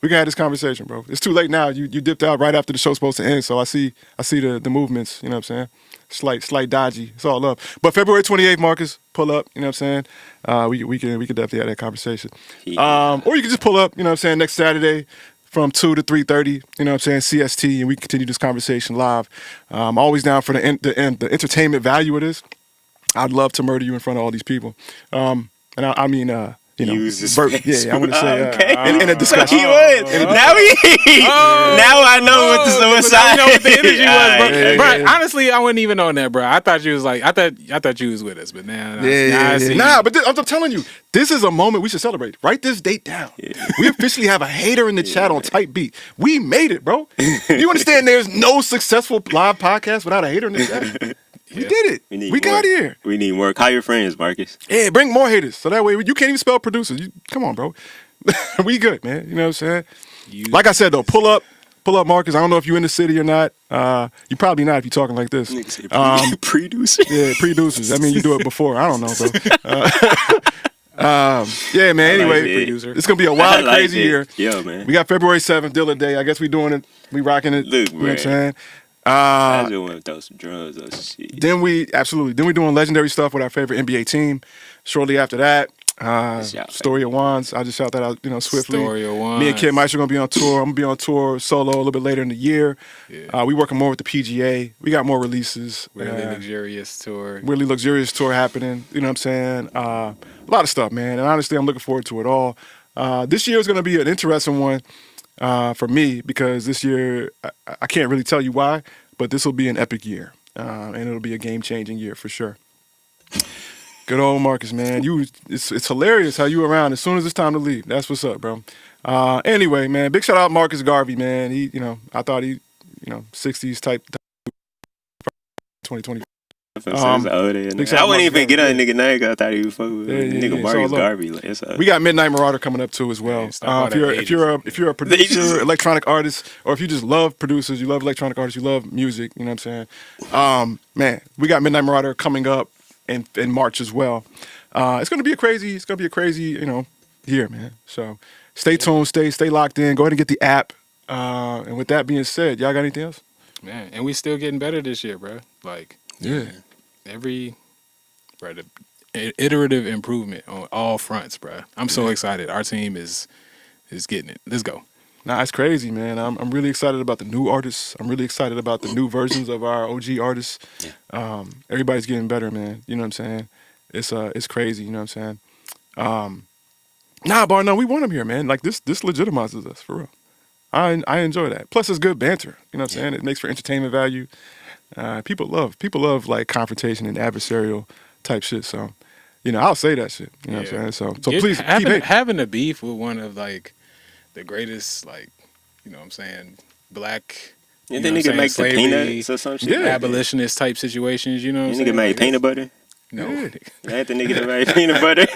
S3: We can have this conversation, bro. It's too late now. You dipped out right after the show's supposed to end, so I see the movements. You know what I'm saying? Slight dodgy. It's all love. But February 28th, Marcus, pull up. You know what I'm saying? We can definitely have that conversation.
S6: Yeah.
S3: Or you can just pull up. You know what I'm saying? Next Saturday from 2 to 3:30. You know what I'm saying? CST, and we continue this conversation live. I'm always down for the entertainment value of this. I'd love to murder you in front of all these people. And I mean,
S6: Use this
S3: Bert,
S6: space.
S3: yeah, I want to say
S6: Okay.
S3: in a discussion.
S6: He was. Now I know what the suicide.
S5: You know what the energy was, bro.
S3: Yeah,
S5: Bro,
S3: yeah.
S5: honestly, I wasn't even on that, bro. I thought you was like, I thought you was with us, but now, I see.
S3: Nah, but I'm telling you, this is a moment we should celebrate. Write this date down. We officially have a hater in the chat on Type Beat. We made it, bro. You understand? There's no successful live podcast without a hater in the chat. We did it. We got here.
S6: We need more. Call your friends, Marcus.
S3: Yeah, bring more haters. So that way you can't even spell producers. Come on, bro. We good, man. You know what I'm saying? Like I said, though, pull up, Marcus. I don't know if you're in the city or not. You probably not if you're talking like this.
S6: Producer.
S3: Yeah, producers. I mean, you do it before. I don't know, bro. Yeah, man. Anyway, it's gonna be a wild, crazy year.
S6: Yo, man.
S3: We got February 7th, Dilla Day. I guess we doing it. We rocking it.
S6: Look,
S3: you know what I'm
S6: man.
S3: saying?
S6: I just want to throw some drums on some shit.
S3: Then we doing legendary stuff with our favorite NBA team. Shortly after that, Story of Wands. I just shout that out, swiftly.
S5: Story of Wands.
S3: Me and Kid Meister gonna be on tour. I'm gonna be on tour solo a little bit later in the year.
S5: Yeah.
S3: We working more with the PGA. We got more releases.
S5: Really luxurious tour.
S3: Really luxurious tour happening. You know what I'm saying? A lot of stuff, man. And honestly, I'm looking forward to it all. This year is gonna be an interesting one for me because this year I can't really tell you why, but this will be an epic year, and it'll be a game-changing year for sure. Good old Marcus, man. It's hilarious how you around as soon as it's time to leave. That's what's up, bro. Anyway, man, big shout out Marcus Garvey, man. He, I thought he, 60s type 2020.
S6: I
S3: big shout out
S6: wouldn't even
S3: Marcus
S6: get on a
S3: Garvey.
S6: nigga name 'cause I thought he was fucking with nigga
S3: it's
S6: Marcus
S3: all up.
S6: Garvey. Like, it's
S3: We got Midnight Marauder coming up too as well.
S5: Yeah, stop all
S3: If you're
S5: that
S3: if you're a producer, electronic artist, or if you just love producers, you love electronic artists, you love music, you know what I'm saying? Man, we got Midnight Marauder coming up in March as well. It's gonna be a crazy, year, man. So stay tuned, stay locked in. Go ahead and get the app. And with that being said, y'all got anything else?
S5: Man, and we still getting better this year, bro. Like
S3: Yeah.
S5: the iterative improvement on all fronts, bro. I'm so excited. Our team is getting it. Let's go.
S3: Nah, it's crazy, man. I'm really excited about the new artists. I'm really excited about the new versions of our OG artists.
S6: Yeah.
S3: Everybody's getting better, man. You know what I'm saying? It's crazy. You know what I'm saying? Nah, bar none. We want them here, man. Like this legitimizes us for real. I enjoy that. Plus, it's good banter. You know what I'm saying? It makes for entertainment value. People love like confrontation and adversarial type shit. So, I'll say that shit. You know what I'm saying? So please keep hating.
S5: Having a beef with one of like the greatest, like, you know what I'm saying, black.
S6: Yeah, that nigga make the peanuts or some shit.
S5: Abolitionist type situations, you know what I'm saying?
S6: Nigga made peanut butter?
S5: No.
S3: Yeah.
S6: That the nigga that made peanut butter.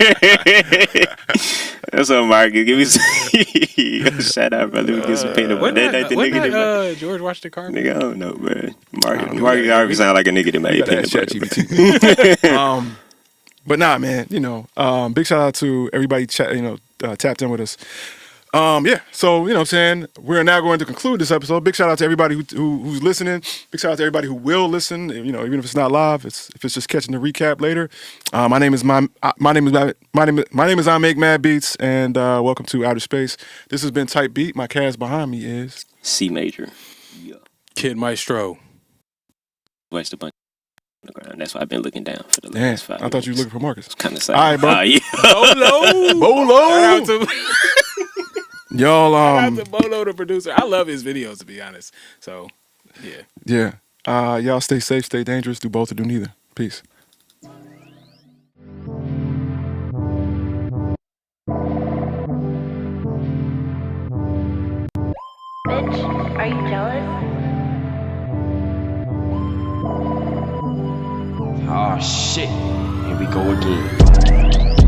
S6: That's what Marcus. Give me some shout out, brother. We get some peanut butter. That the nigga that made
S5: George Washington Carver?
S6: Nigga, I don't know, man. Marcus already sound like a nigga that made peanut butter.
S3: But nah, man, big shout out to everybody tapped in with us. So, what I'm saying, we're now going to conclude this episode. Big shout out to everybody who's listening. Big shout out to everybody who will listen, even if it's not live, if it's just catching the recap later. My name is I Make Mad Beats, and welcome to Outer Space. This has been Type Beat. My cast behind me is
S6: C major. Yeah.
S5: Kid Maestro.
S6: Watched a bunch on the ground. That's why I've been looking down for the last 5 minutes.
S3: I thought you were looking for Marcus.
S6: It's kind of sad.
S3: All right, bro.
S6: Yeah.
S3: Bolo. Y'all,
S5: Shout out to Bolo, the producer. I love his videos, to be honest. So, yeah.
S3: Yeah. Y'all stay safe, stay dangerous. Do both or do neither. Peace.
S1: Bitch, are you jealous?
S2: Oh shit, here we go again.